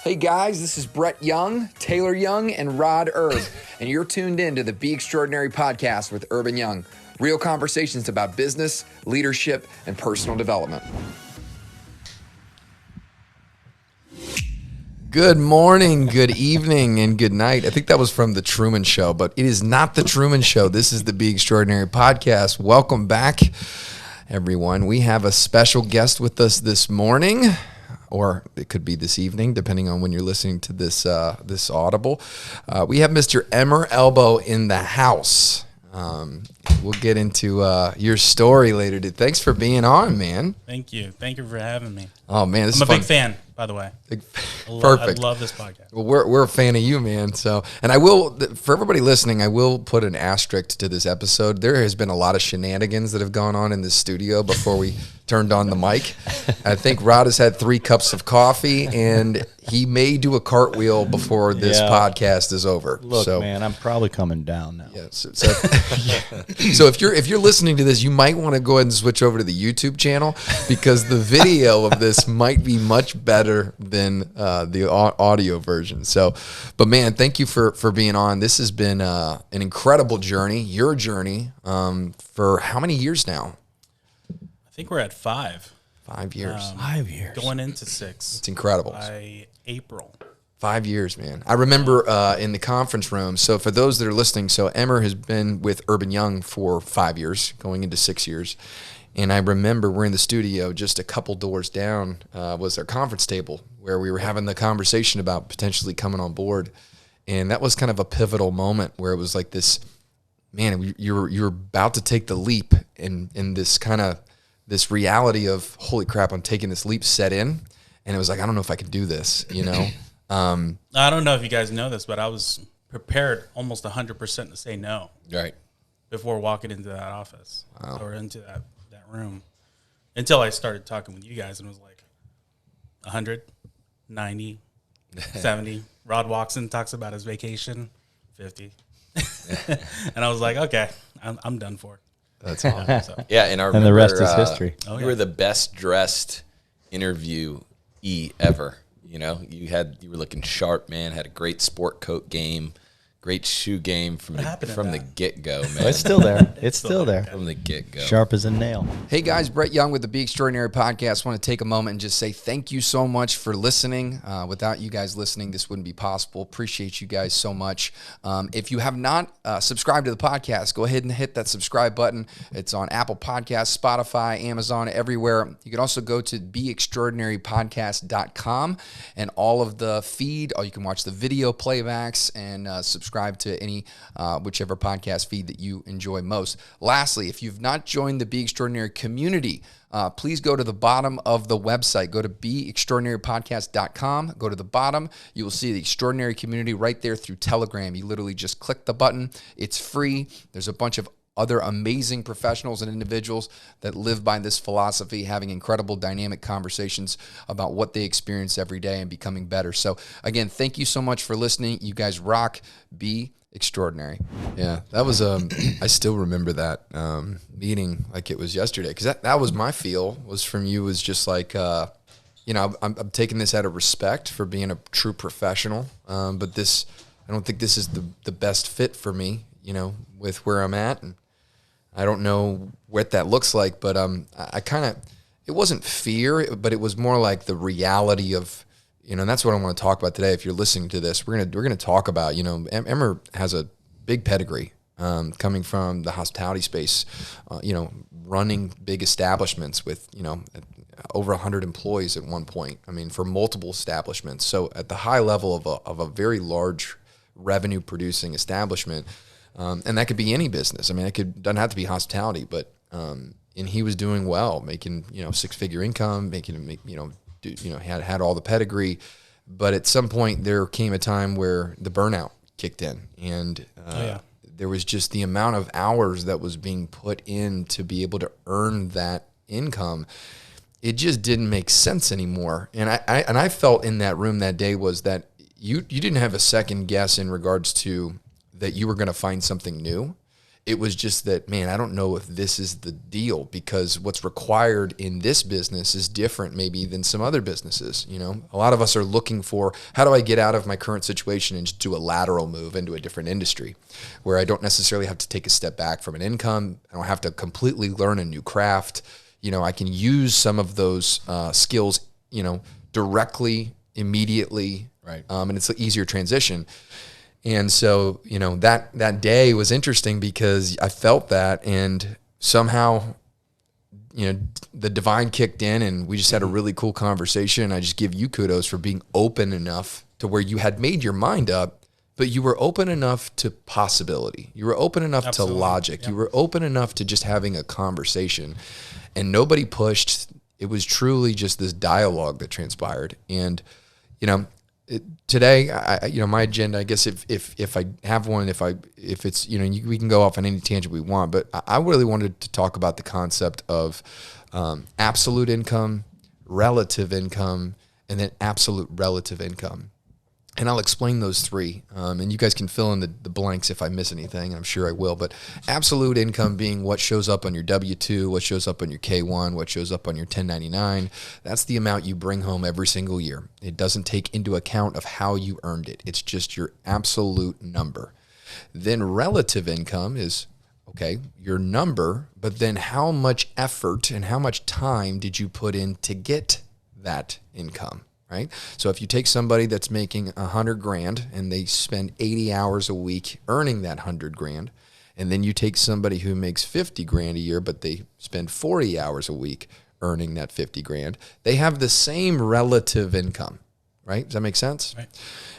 Hey guys, this is Brett Young, Taylor Young, and Rod Erb, and you're tuned in to the Be Extraordinary podcast with Erb and Young. Real conversations about business, leadership, and personal development. Good morning, good evening, and good night. I think that was from The Truman Show, but it is not The Truman Show. This is the Be Extraordinary podcast. Welcome back, everyone. We have a special guest with us this morning, or it could be this evening, depending on when you're listening to this this audible. We have Mr. Emer Elbo in the house. We'll get into your story later. Thanks for being on, man. Thank you. Thank you for having me. Oh, man, this is I'm a fun. big fan, by the way. Perfect. I love this podcast. Well, we're a fan of you, man. So, and I will, for everybody listening, I will put an asterisk to this episode. There has been a lot of shenanigans that have gone on in this studio before we turned on the mic. I think Rod has had 3 cups of coffee, and he may do a cartwheel before this podcast is over. Look, man, I'm probably coming down now. Yeah, so if you're listening to this, you might want to go ahead and switch over to the YouTube channel, because the video of this might be much better than the audio version. So, but man, thank you for being on. This has been an incredible journey. Your journey for how many years now? I think we're at 5. 5 years. 5 years. Going into 6. It's incredible. By April. 5 years, man. I remember in the conference room. So for those that are listening, so Emer has been with Urban Young for 5 years, going into 6 years. And I remember we're in the studio just a couple doors down was our conference table where we were having the conversation about potentially coming on board. And that was kind of a pivotal moment where it was like this, man, you're about to take the leap, and this kind of this reality of, holy crap, I'm taking this leap set in. And it was like, I don't know if I can do this, you know? I don't know if you guys know this, but I was prepared almost 100% to say no. Right. Before walking into that office or into that room, until I started talking with you guys, and it was like 100, 90, 70. Rod walks in, talks about his vacation, 50. And I was like, okay, I'm done for it. That's awesome. So. Yeah, and the rest is history. You were the best dressed interviewee ever. You know, you were looking sharp, man. Had a great sport coat game, great shoe game from the get go, man. It's still there. It's still there. From the get go, sharp as a nail. Hey guys, Brett Young with the Be Extraordinary podcast. I want to take a moment and just say thank you so much for listening. Without you guys listening, this wouldn't be possible. Appreciate you guys so much. If you have not subscribed to the podcast, go ahead and hit that subscribe button. It's on Apple Podcasts, Spotify, Amazon, everywhere. You can also go to beextraordinarypodcast.com and all of the feed, or you can watch the video playbacks and subscribe to any whichever podcast feed that you enjoy most. Lastly, if you've not joined the Be Extraordinary community, please go to the bottom of the website. Go to beextraordinarypodcast.com. Go to the bottom. You will see the Extraordinary community right there through Telegram. You literally just click the button. It's free. There's a bunch of other amazing professionals and individuals that live by this philosophy, having incredible dynamic conversations about what they experience every day and becoming better. So again, thank you so much for listening. You guys rock. Be extraordinary. Yeah, that was I still remember that meeting like it was yesterday, because that was my feel was from you, was just like you know, I'm taking this out of respect for being a true professional, but this, I don't think this is the best fit for me, you know, with where I'm at, and I don't know what that looks like, but I kind of, it wasn't fear, but it was more like the reality of, you know, and that's what I want to talk about today. If you're listening to this, we're gonna talk about, you know, Emer has a big pedigree coming from the hospitality space, you know, running big establishments with, you know, over 100 employees at one point. I mean, for multiple establishments. So at the high level of a very large revenue producing establishment. And that could be any business. I mean, doesn't have to be hospitality, but and he was doing well, making, you know, 6-figure income, had all the pedigree. But at some point, there came a time where the burnout kicked in, and there was just the amount of hours that was being put in to be able to earn that income. It just didn't make sense anymore. And I felt in that room that day was that you didn't have a second guess in regards to that you were going to find something new. It was just that, man, I don't know if this is the deal, because what's required in this business is different maybe than some other businesses. You know, a lot of us are looking for, how do I get out of my current situation and just do a lateral move into a different industry where I don't necessarily have to take a step back from an income. I don't have to completely learn a new craft. You know, I can use some of those skills, you know, directly, immediately, Right. And it's an easier transition. And so, you know, that day was interesting because I felt that, and somehow, you know, the divine kicked in, and we just had a really cool conversation. I just give you kudos for being open enough to where you had made your mind up, but you were open enough to possibility. You were open enough Absolutely. to logic. You were open enough to just having a conversation, and nobody pushed. It was truly just this dialogue that transpired. And, you know, today, you know, my agenda, I guess if I have one, if it's, you know, we can go off on any tangent we want, but I really wanted to talk about the concept of absolute income, relative income, and then absolute relative income. And I'll explain those three, and you guys can fill in the blanks if I miss anything. I'm sure I will. But absolute income being what shows up on your W-2, what shows up on your K-1, what shows up on your 1099. That's the amount you bring home every single year. It doesn't take into account of how you earned it. It's just your absolute number. Then relative income is, okay, your number, but then how much effort and how much time did you put in to get that income? Right? So if you take somebody that's making $100,000 and they spend 80 hours a week earning that $100,000, and then you take somebody who makes $50,000 a year, but they spend 40 hours a week earning that $50,000, they have the same relative income, right? Does that make sense? Right.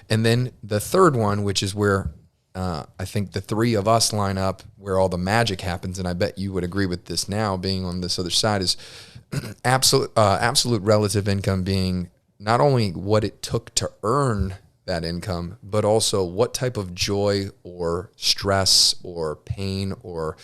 And then the third one, which is where I think the three of us line up, where all the magic happens, and I bet you would agree with this now, being on this other side, is absolute relative income being not only what it took to earn that income, but also what type of joy or stress or pain or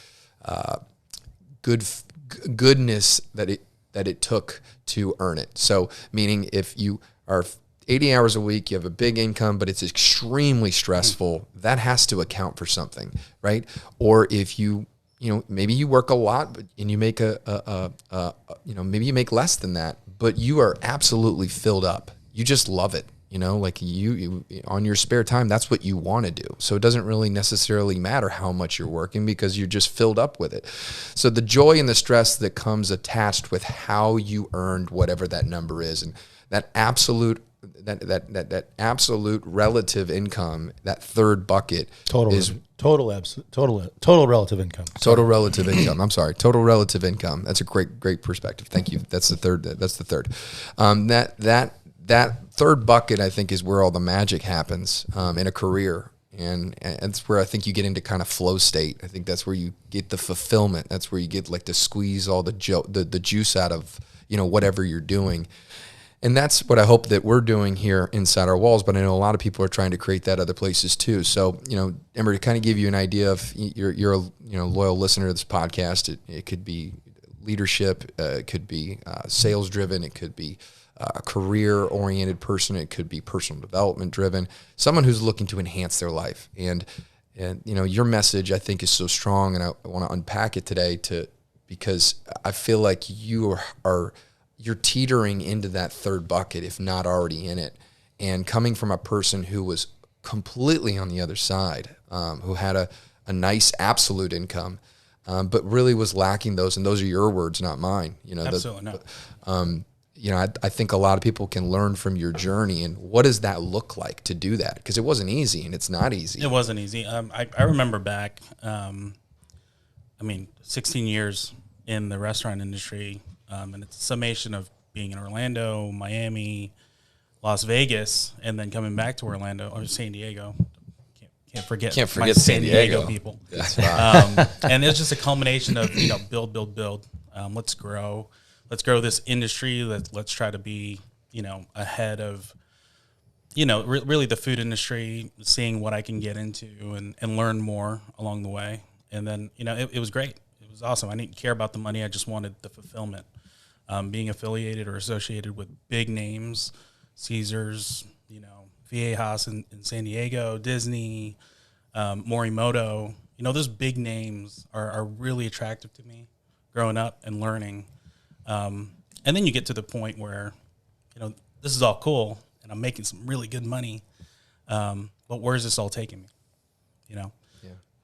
goodness that it took to earn it. So meaning if you are 80 hours a week, you have a big income, but it's extremely stressful, that has to account for something, right? Or if you know, maybe you work a lot and you make you know, maybe you make less than that, but you are absolutely filled up. You just love it. You know, like you on your spare time, that's what you want to do. So it doesn't really necessarily matter how much you're working because you're just filled up with it. So the joy and the stress that comes attached with how you earned whatever that number is, and that absolute absolute relative income, that third bucket Total relative income. Total relative income. I'm sorry. Total relative income. That's a great perspective. Thank you. That's the third. That third bucket, I think, is where all the magic happens in a career, and it's where I think you get into kind of flow state. I think that's where you get the fulfillment. That's where you get like to squeeze all the juice out of, you know, whatever you're doing. And that's what I hope that we're doing here inside our walls, but I know a lot of people are trying to create that other places too. So, you know, Emer, to kind of give you an idea of, you're a loyal listener to this podcast. It could be leadership, it could be sales driven, it could be a career oriented person, it could be personal development driven, someone who's looking to enhance their life. And you know, your message I think is so strong, and I want to unpack it today because I feel like you're teetering into that third bucket, if not already in it. And coming from a person who was completely on the other side, who had a nice absolute income, but really was lacking those. And those are your words, not mine. You know, Absolutely no. You know, I think a lot of people can learn from your journey. And what does that look like to do that? Because it wasn't easy, and it's not easy. It wasn't easy. I remember back, 16 years in the restaurant industry. And it's a summation of being in Orlando, Miami, Las Vegas, and then coming back to Orlando or San Diego. Can't forget my San Diego people. That's right. And it's just a culmination of, you know, build. Let's grow this industry. Let's try to be, you know, ahead of, you know, really the food industry, seeing what I can get into and learn more along the way. And then, you know, it was great. It was awesome. I didn't care about the money. I just wanted the fulfillment. Being affiliated or associated with big names, Caesars, you know, Viejas in San Diego, Disney, Morimoto, You know, those big names are really attractive to me growing up and learning. And then you get to the point where, you know, this is all cool and I'm making some really good money. But where's this all taking me? You know,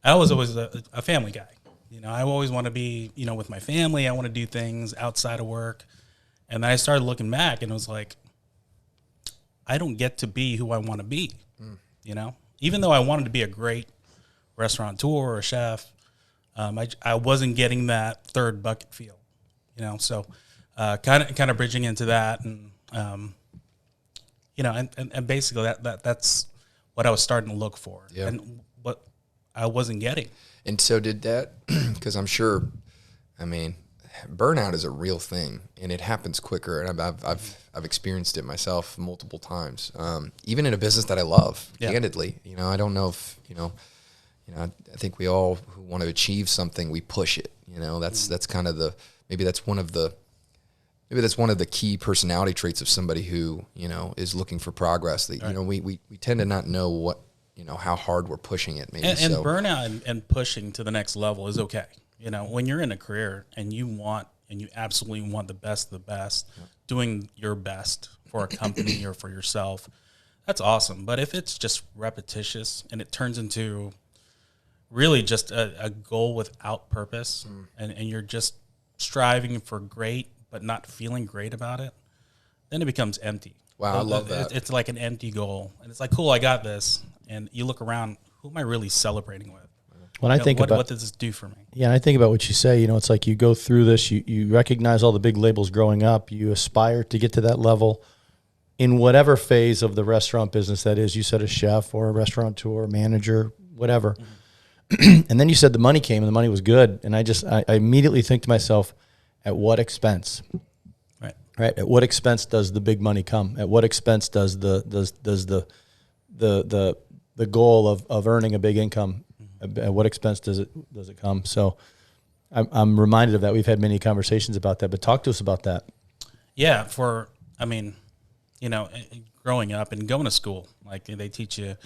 I was always a family guy. You know, I always want to be, you know, with my family. I want to do things outside of work. And then I started looking back and it was like, I don't get to be who I want to be, you know, even though I wanted to be a great restaurateur or a chef. I wasn't getting that third bucket feel, you know, so kind of bridging into that. And, you know, and basically that's what I was starting to look for and what I wasn't getting. And so did that, because I'm sure, I mean, burnout is a real thing and it happens quicker. And I've experienced it myself multiple times, even in a business that I love, candidly. You know, I don't know if, you know, I think we all who want to achieve something, we push it. You know, that's kind of maybe that's one of the key personality traits of somebody who, you know, is looking for progress. That, you know, we tend to not know what, you know, how hard we're pushing it. Maybe and burnout and pushing to the next level is okay. You know, when you're in a career and you absolutely want the best of the best, doing your best for a company or for yourself, that's awesome. But if it's just repetitious and it turns into really just a goal without purpose, and you're just striving for great but not feeling great about it, then it becomes empty. Wow, I love that. It's like an empty goal. And it's like, cool, I got this. And you look around, who am I really celebrating with? When I think about what does this do for me? Yeah, and I think about what you say. You know, it's like you go through this, you recognize all the big labels growing up, you aspire to get to that level in whatever phase of the restaurant business that is. You said a chef or a restaurateur, manager, whatever. And then you said the money came and the money was good. And I immediately think to myself, at what expense? Right. At what expense does the big money come? At what expense does the goal of earning a big income? At what expense does it come? So I'm reminded of that. We've had many conversations about that, but talk to us about that. Yeah. I mean, you know, growing up and going to school, like they teach you,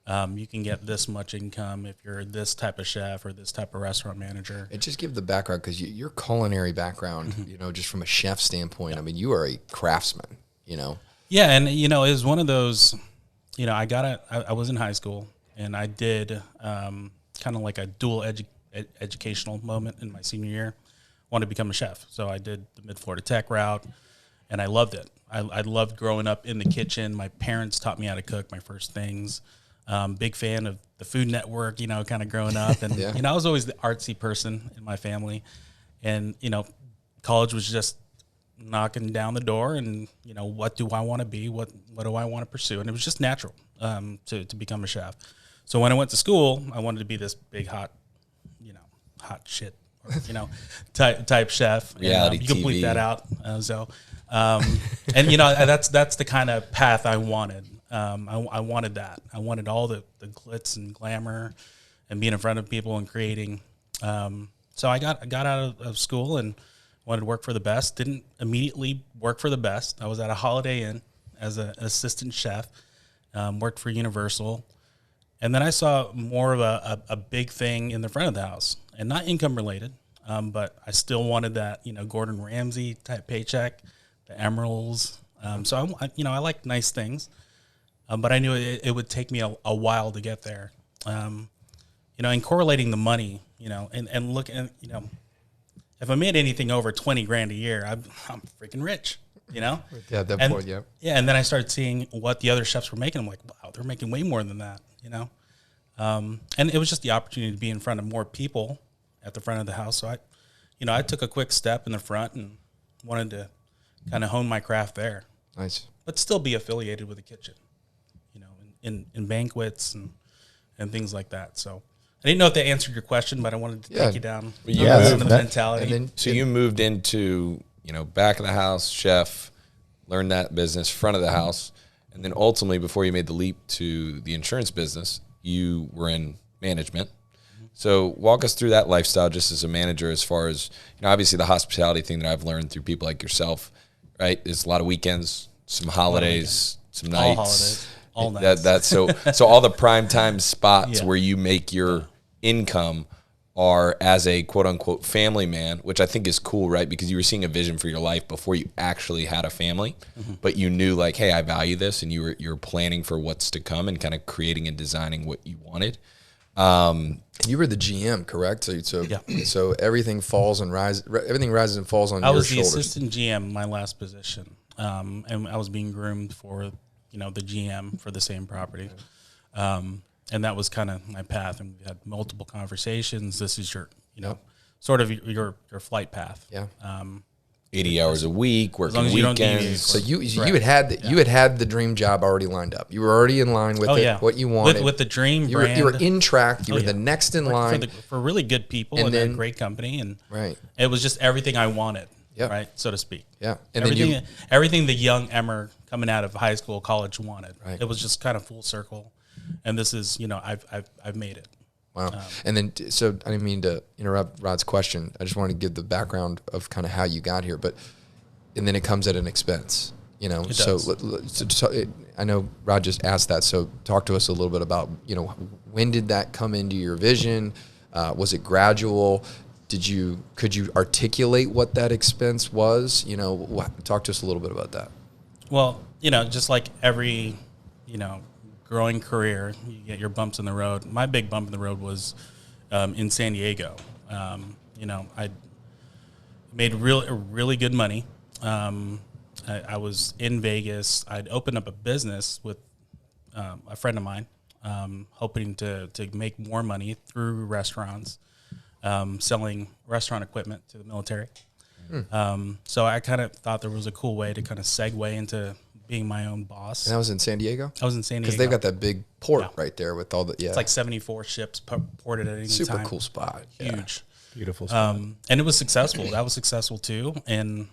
you can get this much income if you're this type of chef or this type of restaurant manager. And just give the background, because your culinary background, you know, just from a chef standpoint, I mean, you are a craftsman, you know. Yeah, and, you know, it was one of those, you know, I was in high school, and I did kind of like a dual educational moment in my senior year. Wanted to become a chef. So I did the Mid-Florida Tech route, and I loved it. I loved growing up in the kitchen. My parents taught me how to cook my first things. Big fan of the Food Network, you know, kind of growing up. And, you know, I was always the artsy person in my family. And, you know, college was just knocking down the door and, you know, what do I want to be? What do I want to pursue? And it was just natural to become a chef. So when I went to school, I wanted to be this big, hot shit, or, you know, type chef. Reality you can bleep TV. that out. And, you know, that's the kind of path I wanted. I wanted that. I wanted all the glitz and glamour and being in front of people and creating. So I got out of school and wanted to work for the best. Didn't immediately work for the best. I was at a Holiday Inn as an assistant chef, worked for Universal. And then I saw more of a big thing in the front of the house, and not income related, but I still wanted that, you know, Gordon Ramsay type paycheck, the emeralds. So I like nice things. But I knew it would take me a while to get there, you know, and correlating the money, you know, and looking at, you know, if I made anything over $20,000 a year, I'm freaking rich, you know? Yeah, at that point, yeah. Yeah, and then I started seeing what the other chefs were making. I'm like, wow, they're making way more than that, you know? And it was just the opportunity to be in front of more people at the front of the house. So I took a quick step in the front and wanted to kind of hone my craft there. Nice. But still be affiliated with the kitchen, you know, in banquets and things like that. So I didn't know if that answered your question, but I wanted to take you down some of the mentality. And then, so you moved into, you know, back of the house, chef, learned that business, front of the house, and then ultimately, before you made the leap to the insurance business, you were in management. So walk us through that lifestyle just as a manager, as far as, you know, obviously the hospitality thing that I've learned through people like yourself, right? Is a lot of weekends, some holidays, some nights. All holidays, all nights. So all the prime time spots where you make your income are as a quote unquote family man, which I think is cool, right? Because you were seeing a vision for your life before you actually had a family, but you knew like, hey, I value this, and you're planning for what's to come and kind of creating and designing what you wanted. You were the GM, correct? So everything falls and everything rises and falls on your shoulders. I was the assistant GM, my last position, and I was being groomed for the GM for the same property. And that was kind of my path, and we had multiple conversations. This is your, sort of your flight path. Yeah. 80 hours a week, working long as you don't deviate. weekends. So you had the dream job already lined up. You were already in line with what you wanted. With the dream brand. You were in track. You were the next in line. For really good people and a great company. And it was just everything I wanted, right, so to speak. Yeah. And everything the young Emer coming out of high school, college wanted. Right. It was just kind of full circle. And this is, I've made it. Wow. And then, so I didn't mean to interrupt Rod's question. I just wanted to give the background of kind of how you got here, and then it comes at an expense, I know Rod just asked that. So talk to us a little bit about, when did that come into your vision? Was it gradual? Could you articulate what that expense was? Talk to us a little bit about that. Well, just like every, growing career, you get your bumps in the road. My big bump in the road was in San Diego. I made really good money. I was in Vegas. I'd opened up a business with a friend of mine, hoping to make more money through restaurants, selling restaurant equipment to the military. So I kind of thought there was a cool way to kind of segue into being my own boss. And that was in San Diego? I was in San Diego. Because they've got that big port right there with all the, It's like 74 ships ported at any time. Super cool spot. Huge. Beautiful spot. And it was successful. That was successful too. And,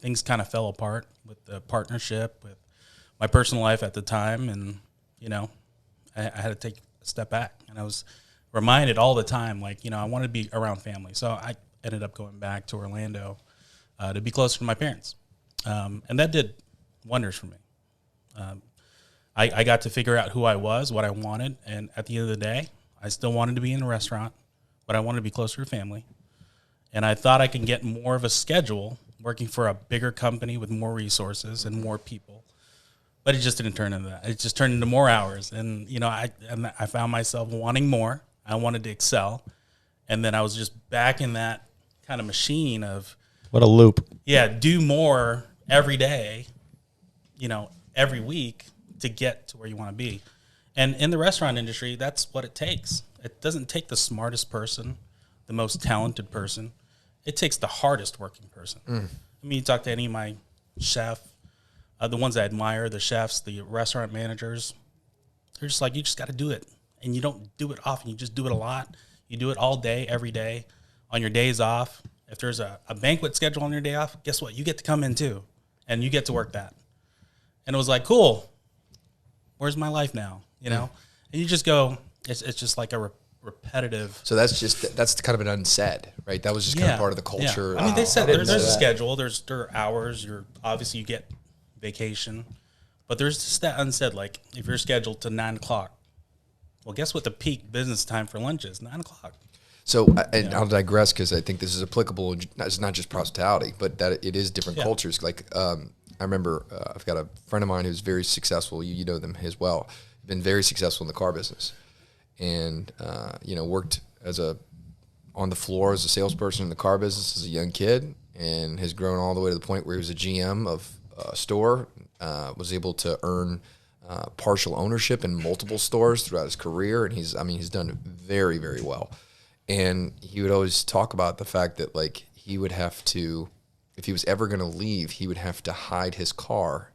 things kind of fell apart with the partnership, with my personal life at the time. And, I had to take a step back. And I was reminded all the time, like, I wanted to be around family. So I ended up going back to Orlando to be closer to my parents. And that did wonders for me. I got to figure out who I was, what I wanted, and at the end of the day, I still wanted to be in a restaurant, but I wanted to be closer to family. And I thought I could get more of a schedule working for a bigger company with more resources and more people. But it just didn't turn into that. It just turned into more hours. And, I found myself wanting more. I wanted to excel. And then I was just back in that kind of machine of... What a loop. Yeah, do more every day, every week to get to where you want to be. And in the restaurant industry, that's what it takes. It doesn't take the smartest person, the most talented person. It takes the hardest working person. I mean, you talk to any of my chef, the ones I admire, the chefs, the restaurant managers, they're just like, you just got to do it. And you don't do it often. You just do it a lot. You do it all day, every day, on your days off. If there's a banquet schedule on your day off, guess what? You get to come in too, and you get to work that. And it was like, cool. Where's my life now? And you just go. It's just like a repetitive. So that's kind of an unsaid, right? That was just kind of part of the culture. Yeah. I mean, they said there's a schedule. There are hours. Obviously you get vacation, but there's just that unsaid. Like if you're scheduled to 9 o'clock, well, guess what? The peak business time for lunch is 9 o'clock. So I'll digress because I think this is applicable. It's not just hospitality, but that it is different cultures. Like I remember I've got a friend of mine who's very successful. You know them as well. Been very successful in the car business, and worked on the floor as a salesperson in the car business as a young kid, and has grown all the way to the point where he was a GM of a store. Was able to earn partial ownership in multiple stores throughout his career, and he's done very, very well. And he would always talk about the fact that like he would have to, if he was ever going to leave, he would have to hide his car,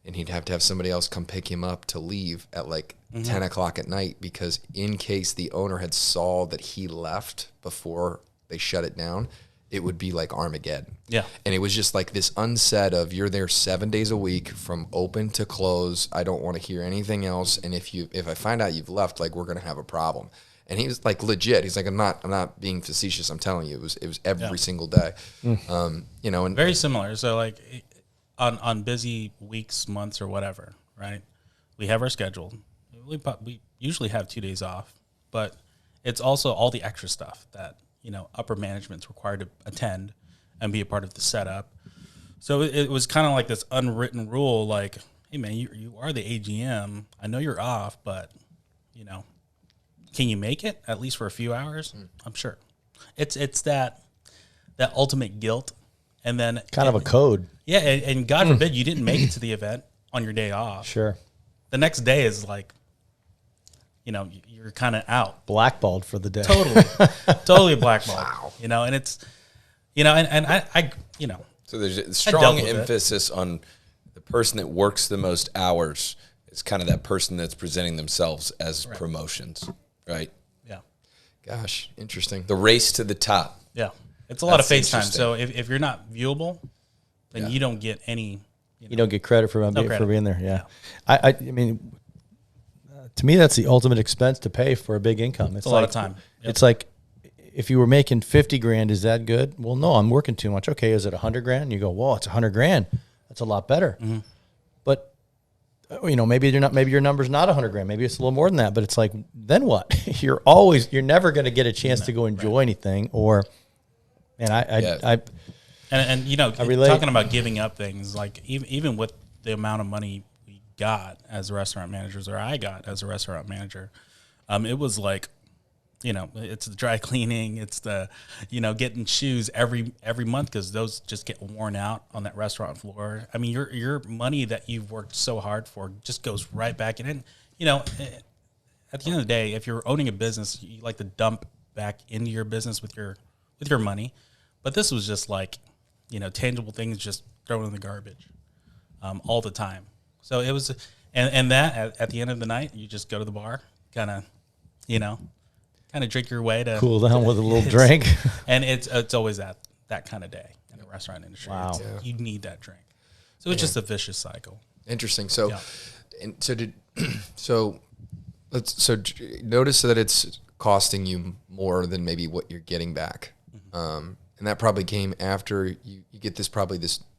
and he'd have to have somebody else come pick him up to leave at like 10 o'clock at night, because in case the owner had saw that he left before they shut it down, it would be like Armageddon. Yeah. And it was just like this unsaid of, you're there 7 days a week from open to close. I don't want to hear anything else. And if I find out you've left, like, we're going to have a problem. And he was like legit. He's like, I'm not being facetious. I'm telling you, it was every single day. And very similar. So like on busy weeks, months, or whatever, right? We have our schedule. We usually have 2 days off, but it's also all the extra stuff that, upper management's required to attend and be a part of the setup. So it was kind of like this unwritten rule, like, hey man, you are the AGM. I know you're off, but can you make it at least for a few hours? I'm sure. It's that ultimate guilt, and then kind of a code. Yeah, and God forbid you didn't make it to the event on your day off. Sure. The next day is like, you're kind of out. Blackballed for the day. Totally blackballed. Wow. And it's, and I. So there's a strong emphasis on the person that works the most hours. It's kind of that person that's presenting themselves as promotions, right? Yeah. Gosh, interesting. The race to the top. Yeah. It's a lot of FaceTime. So if you're not viewable, then you don't get any. You don't get credit for being there. Yeah. I mean, to me, that's the ultimate expense to pay for a big income. It's a lot of time. Yep. It's like, if you were making 50 grand, is that good? Well, no, I'm working too much. Okay, is it 100 grand? You go, whoa, it's 100 grand. That's a lot better. Mm-hmm. But maybe your number's not 100 grand. Maybe it's a little more than that. But it's like, then what? You're never going to get a chance to go enjoy anything. Or, man, I relate. Talking about giving up things, like even with the amount of money we got as restaurant managers, or I got as a restaurant manager, it was like, it's the dry cleaning, it's the, getting shoes every month because those just get worn out on that restaurant floor. I mean, your money that you've worked so hard for just goes right back in. And, at the end of the day, if you're owning a business, you like to dump back into your business with your money. But this was just like, tangible things just thrown in the garbage all the time. So it was, and that at the end of the night, you just go to the bar, kind of drink your way to cool down with a little drink. And it's always that kind of day in the restaurant industry. Wow. You need that drink. So it's just a vicious cycle. Interesting. So, notice that it's costing you more than maybe what you're getting back. Mm-hmm. And that probably came after you get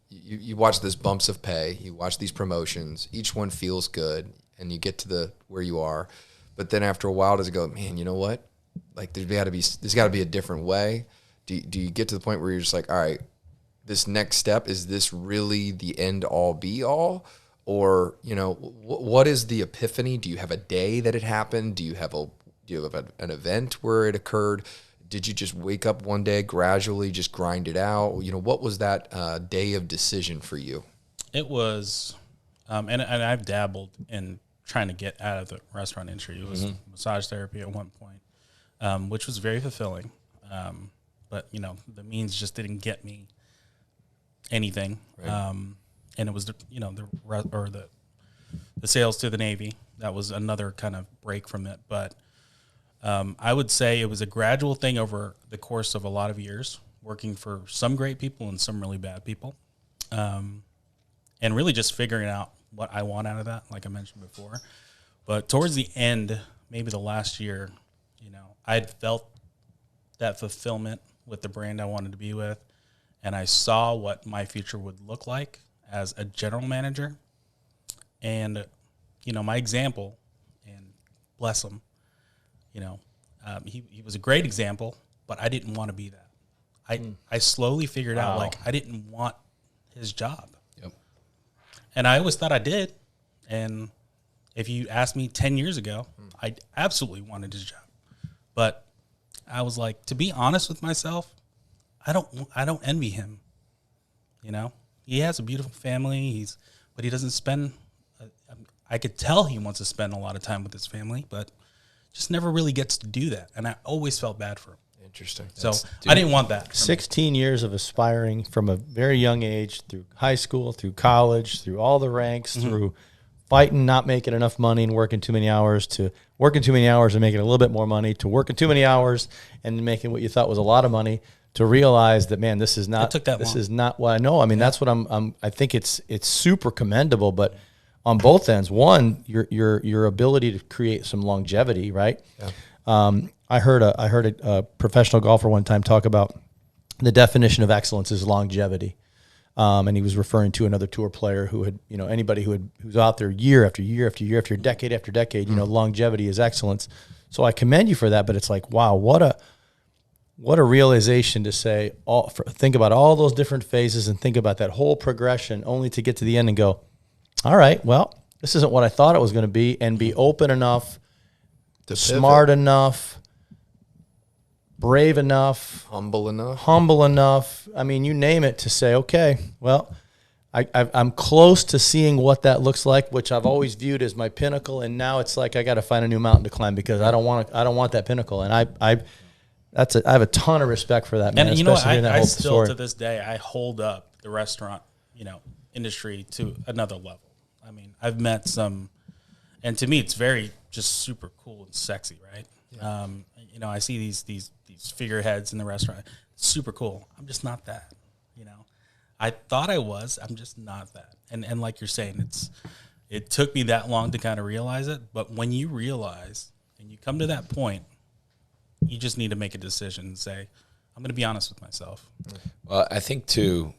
you watch this bumps of pay, you watch these promotions, each one feels good, and you get to where you are. But then after a while, does it go, man, you know what? Like there's got to be a different way. Do you get to the point where you're just like, all right, this next step, is this really the end all be all? Or, what is the epiphany? Do you have a day that it happened? Do you have an event where it occurred? Did you just wake up one day, gradually just grind it out? What was that day of decision for you? It was, and I've dabbled in trying to get out of the restaurant industry. It was massage therapy at one point, which was very fulfilling. But the means just didn't get me anything. Right. And it was the sales to the Navy. That was another kind of break from it. But I would say it was a gradual thing over the course of a lot of years, working for some great people and some really bad people. And really just figuring out what I want out of that, like I mentioned before. But towards the end, maybe the last year, I'd felt that fulfillment with the brand I wanted to be with, and I saw what my future would look like as a general manager. And, my example, and bless him, he was a great example, but I didn't want to be that. I slowly figured out, like, I didn't want his job. Yep. And I always thought I did. And if you asked me 10 years ago, I absolutely wanted his job. But I was like, to be honest with myself, I don't envy him. He has a beautiful family. But he doesn't spend. I could tell he wants to spend a lot of time with his family, but just never really gets to do that. And I always felt bad for him. Interesting. So I didn't want that. 16 years of aspiring from a very young age, through high school, through college, through all the ranks, through fighting, not making enough money and working too many hours, to working too many hours and making a little bit more money, to working too many hours and making what you thought was a lot of money, to realize that, man, this is not what I know. I mean, that's what I think it's super commendable, but on both ends, one, your ability to create some longevity, right? Yeah. I heard a professional golfer one time talk about the definition of excellence is longevity. And he was referring to another tour player who had, anybody who's out there year after year after year after decade after decade, longevity is excellence. So I commend you for that, but it's like, wow, what a realization to say, think about all those different phases and think about that whole progression only to get to the end and go, all right, well, this isn't what I thought it was going to be, and be open enough, smart enough, brave enough, humble enough. I mean, you name it, to say, okay, well, I'm close to seeing what that looks like, which I've always viewed as my pinnacle, and now it's like I got to find a new mountain to climb because I don't want that pinnacle, and I have a ton of respect for that, man. And you know what, I still story. to this day I hold up the restaurant, industry to another level. I mean, I've met some, and to me, it's very just super cool and sexy, right? Yeah. I see these figureheads in the restaurant. It's super cool. I'm just not that. I thought I was. I'm just not that. And like you're saying, it took me that long to kind of realize it. But when you realize and you come to that point, you just need to make a decision and say, I'm going to be honest with myself. Well, I think too,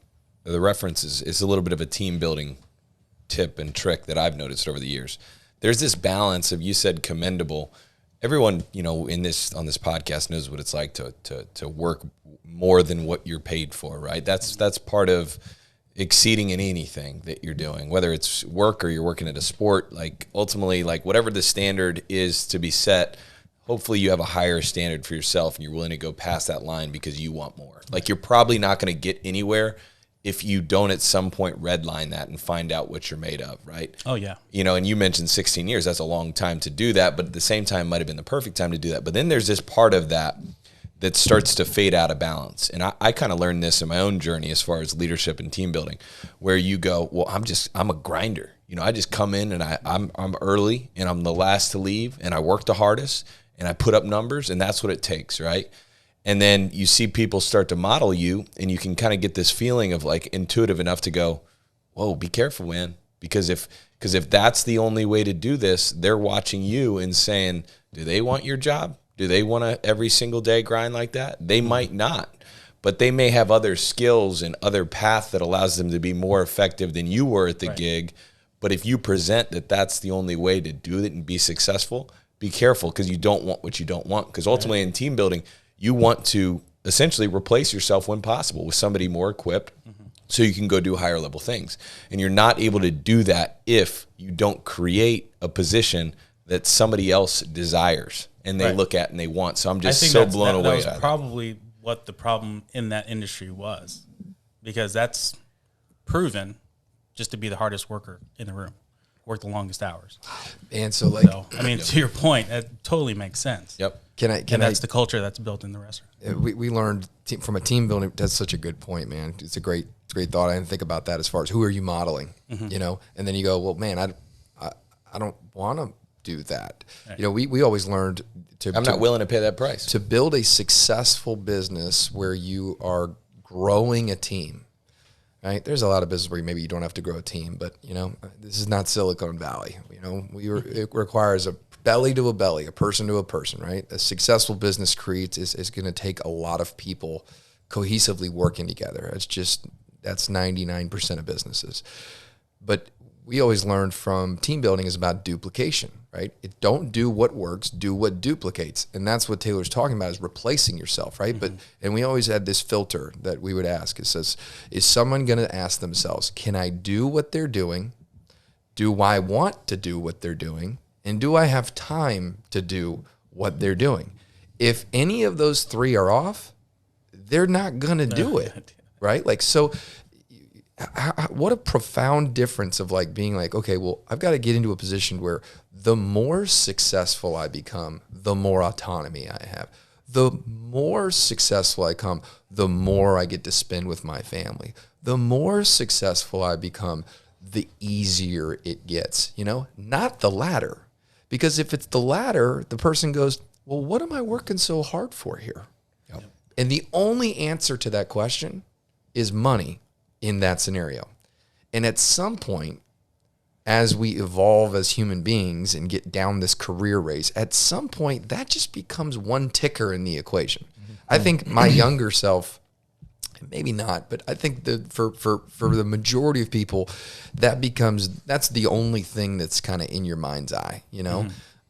the reference is a little bit of a team building tip and trick that I've noticed over the years. There's this balance of, you said commendable. Everyone, on this podcast knows what it's like to work more than what you're paid for, right? That's part of exceeding in anything that you're doing, whether it's work or you're working at a sport. Like ultimately, like whatever the standard is to be set, hopefully you have a higher standard for yourself and you're willing to go past that line because you want more. Like you're probably not going to get anywhere if you don't at some point redline that and find out what you're made of, right? Oh, yeah. And you mentioned 16 years. That's a long time to do that, but at the same time might have been the perfect time to do that. But then there's this part of that starts to fade out of balance. And I kind of learned this in my own journey as far as leadership and team building, where you go, well, I'm a grinder. I just come in and I'm early and I'm the last to leave and I work the hardest and I put up numbers and that's what it takes, right? And then you see people start to model you and you can kind of get this feeling of like intuitive enough to go, whoa, be careful, man. Because if that's the only way to do this, they're watching you and saying, do they want your job? Do they want to every single day grind like that? They might not, but they may have other skills and other path that allows them to be more effective than you were at the gig. But if you present that that's the only way to do it and be successful, be careful because you don't want what you don't want. Because ultimately in team building, you want to essentially replace yourself when possible with somebody more equipped so you can go do higher level things. And you're not able to do that if you don't create a position that somebody else desires and they look at and they want. So I'm just so blown away. That was probably what the problem in that industry was, because that's proven just to be the hardest worker in the room. Work the longest hours. And so to your point, that totally makes sense. Yep. That's the culture that's built in the restaurant. We learned from a team building. That's such a good point, man. It's a great thought. I didn't think about that as far as who are you modeling, and then you go, well, man, I don't want to do that. Right. We always learned I'm not willing to pay that price. To build a successful business where you are growing a team. Right? There's a lot of business where maybe you don't have to grow a team, but this is not Silicon Valley. It requires a belly to a belly, a person to a person. Right? A successful business is going to take a lot of people cohesively working together. That's 99% of businesses. But we always learned from team building is about duplication, right? Don't do what works, do what duplicates. And that's what Taylor's talking about, is replacing yourself, right? And we always had this filter that we would ask. It says, is someone going to ask themselves, can I do what they're doing? Do I want to do what they're doing? And do I have time to do what they're doing? If any of those three are off, they're not going to do it, right? Like, so what a profound difference of like being like, okay, well, I've got to get into a position where the more successful I become, the more autonomy I have. The more successful I become, the more I get to spend with my family. The more successful I become, the easier it gets, not the latter. Because if it's the latter, the person goes, well, what am I working so hard for here? Yep. And the only answer to that question is money. In that scenario. And at some point, as we evolve as human beings and get down this career race, at some point that just becomes one ticker in the equation. I think my younger self, maybe not, but I think that for the majority of people, that's the only thing that's kind of in your mind's eye,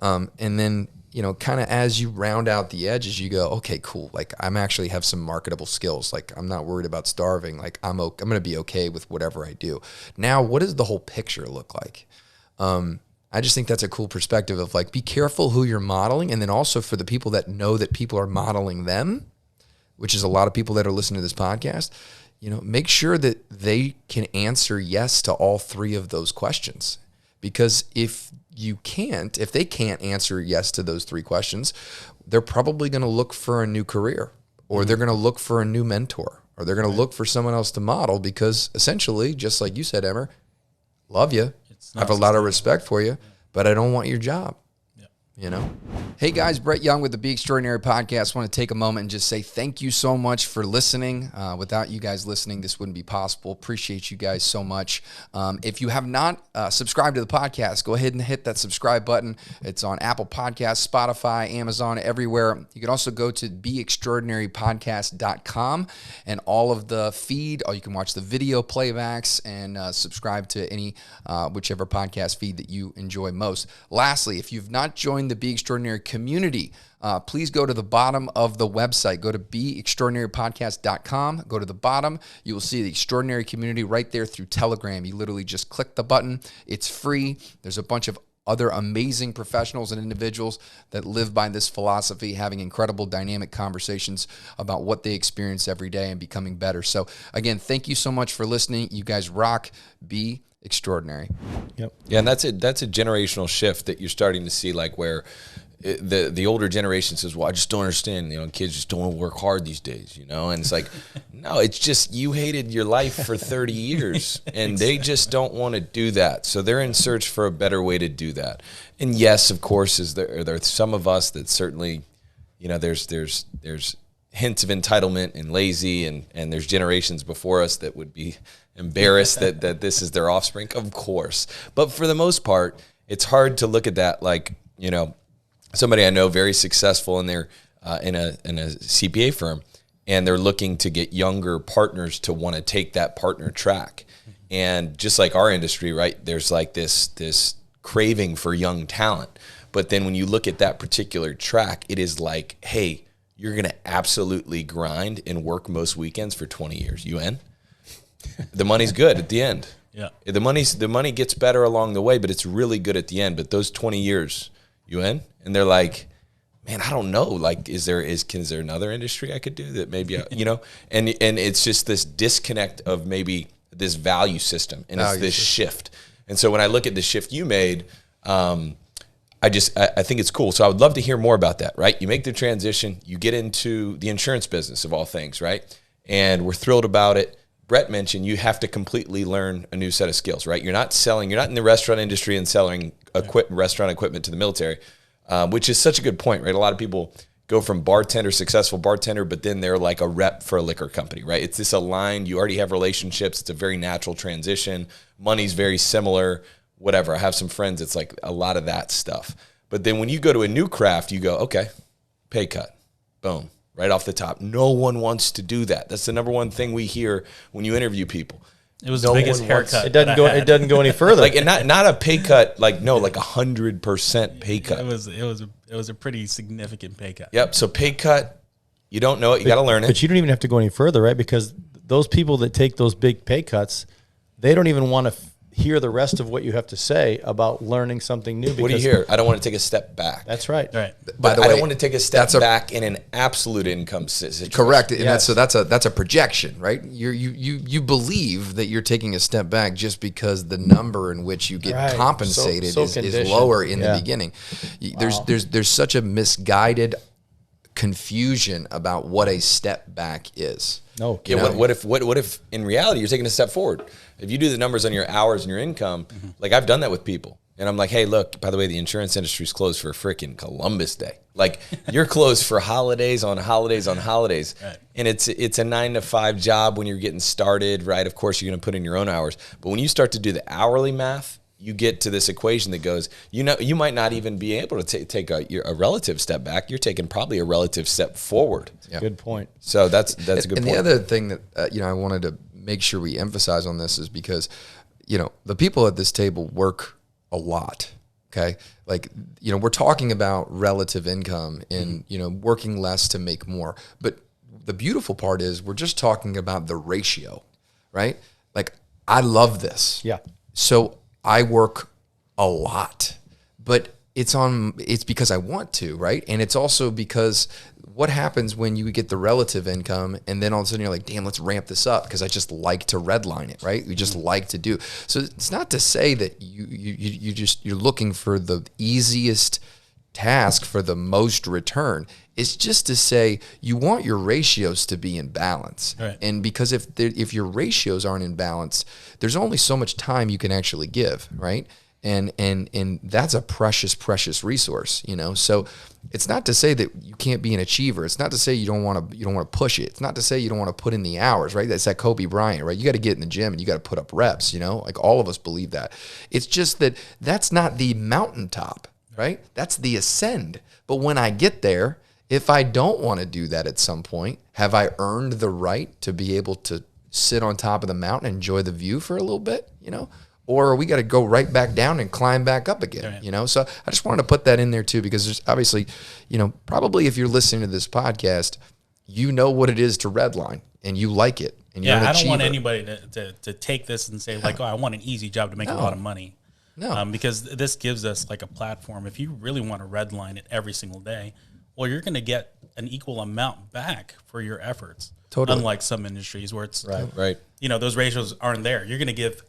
And then, you know, kind of as you round out the edges, you go, okay, cool. Like I'm actually have some marketable skills. Like I'm not worried about starving. Like I'm going to be okay with whatever I do. Now, what does the whole picture look like? I just think that's a cool perspective of like, be careful who you're modeling. And then also for the people that know that people are modeling them, which is a lot of people that are listening to this podcast, you know, make sure that they can answer yes to all three of those questions. Because if they can't answer yes to those three questions, they're probably going to look for a new career, or they're going to look for a new mentor, or they're going to look for someone else to model, because essentially, just like you said, Emer, love you. I have a lot of respect for you, but I don't want your job. You know? Hey guys, Brett Young with the Be Extraordinary Podcast. I want to take a moment and just say thank you so much for listening. Without you guys listening, this wouldn't be possible. Appreciate you guys so much. If you have not subscribed to the podcast, go ahead and hit that subscribe button. It's on Apple Podcasts, Spotify, Amazon, everywhere. You can also go to beextraordinarypodcast.com and all of the feed, or you can watch the video playbacks and subscribe to any whichever podcast feed that you enjoy most. Lastly, if you've not joined the Be Extraordinary community, please go to the bottom of the website. Go to beextraordinarypodcast.com. Go to the bottom. You will see the Extraordinary community right there through Telegram. You literally just click the button. It's free. There's a bunch of other amazing professionals and individuals that live by this philosophy, having incredible dynamic conversations about what they experience every day and becoming better. So again, thank you so much for listening. You guys rock. Be extraordinary. Yep. Yeah, and that's a generational shift that you're starting to see, like where the older generation says, well, I just don't understand, you know, kids just don't want to work hard these days, you know? And it's like, no, it's just you hated your life for 30 years and they just don't want to do that. So they're in search for a better way to do that. And yes, of course, there are some of us that certainly, you know, there's hints of entitlement and lazy, and there's generations before us that would be embarrassed that this is their offspring, of course. But for the most part, it's hard to look at that like, you know, somebody I know very successful and they're in a CPA firm, and they're looking to get younger partners to want to take that partner track. And just like our industry, right, there's like this craving for young talent. But then when you look at that particular track, it is like, hey, you're going to absolutely grind and work most weekends for 20 years. You in? The money's good at the end. Yeah. The money gets better along the way, but it's really good at the end. But those 20 years, you in? And they're like, man, I don't know. Like, is there another industry I could do that maybe, you know? And it's just this disconnect of maybe this value system, and it's this shift. And so when I look at the shift you made, I think it's cool. So I would love to hear more about that, right? You make the transition, you get into the insurance business of all things, right? And we're thrilled about it. Brett mentioned you have to completely learn a new set of skills, right? You're not in the restaurant industry and selling restaurant equipment to the military, which is such a good point, right? A lot of people go from successful bartender, but then they're like a rep for a liquor company, right? It's this aligned, you already have relationships. It's a very natural transition. Money's very similar, whatever. I have some friends, it's like a lot of that stuff. But then when you go to a new craft, you go, okay, pay cut, boom. Right off the top. No one wants to do that. That's the number one thing we hear when you interview people. It was the biggest haircut. It doesn't go any further. Like, and not a pay cut, like 100% pay cut. It was a pretty significant pay cut. Yep. So pay cut, you don't know it, you got to learn it. But you don't even have to go any further, right? Because those people that take those big pay cuts, they don't even want to hear the rest of what you have to say about learning something new. What do you hear? I don't want to take a step back. That's right. Right. By the way, I don't want to take a step back in an absolute income situation. Correct. And that's a projection, right? You believe that you're taking a step back just because the number in which you get compensated is lower in the beginning. There's such a misguided confusion about what a step back is. No. Yeah. What if in reality you're taking a step forward? If you do the numbers on your hours and your income, like I've done that with people. And I'm like, hey, look, by the way, the insurance industry's closed for freaking Columbus Day. Like you're closed for holidays on holidays on holidays. Right. And it's a 9-to-5 job when you're getting started, right? Of course, you're going to put in your own hours. But when you start to do the hourly math, you get to this equation that goes, you might not even be able to take a relative step back. You're taking probably a relative step forward. Yeah. Good point. So that's a good point. And the other thing that I wanted to make sure we emphasize on this is because, the people at this table work a lot. Okay. Like, we're talking about relative income and, working less to make more. But the beautiful part is we're just talking about the ratio, right? Like, I love this. Yeah. So I work a lot, but it's because I want to, right? And it's also because what happens when you get the relative income and then all of a sudden you're like, damn, let's ramp this up because I just like to redline it, right? We just like to do. So it's not to say that you're looking for the easiest task for the most return. It's just to say you want your ratios to be in balance. Right. And because if your ratios aren't in balance, there's only so much time you can actually give, right? And that's a precious resource, So it's not to say that you can't be an achiever. It's not to say you don't want to push it. It's not to say you don't want to put in the hours, right? That's that Kobe Bryant, right? You got to get in the gym and you got to put up reps, Like all of us believe that. It's just that that's not the mountaintop, right? That's the ascend. But when I get there, if I don't want to do that at some point, have I earned the right to be able to sit on top of the mountain and enjoy the view for a little bit, Or we got to go right back down and climb back up again, So I just wanted to put that in there too, because there's obviously, probably if you're listening to this podcast, what it is to redline and you like it. And you're an I don't achiever. want anybody to take this and say like, oh, I want an easy job to make a lot of money. No. Because this gives us like a platform. If you really want to redline it every single day, well, you're going to get an equal amount back for your efforts. Totally. Unlike some industries where it's, Right. Those ratios aren't there. You're going to give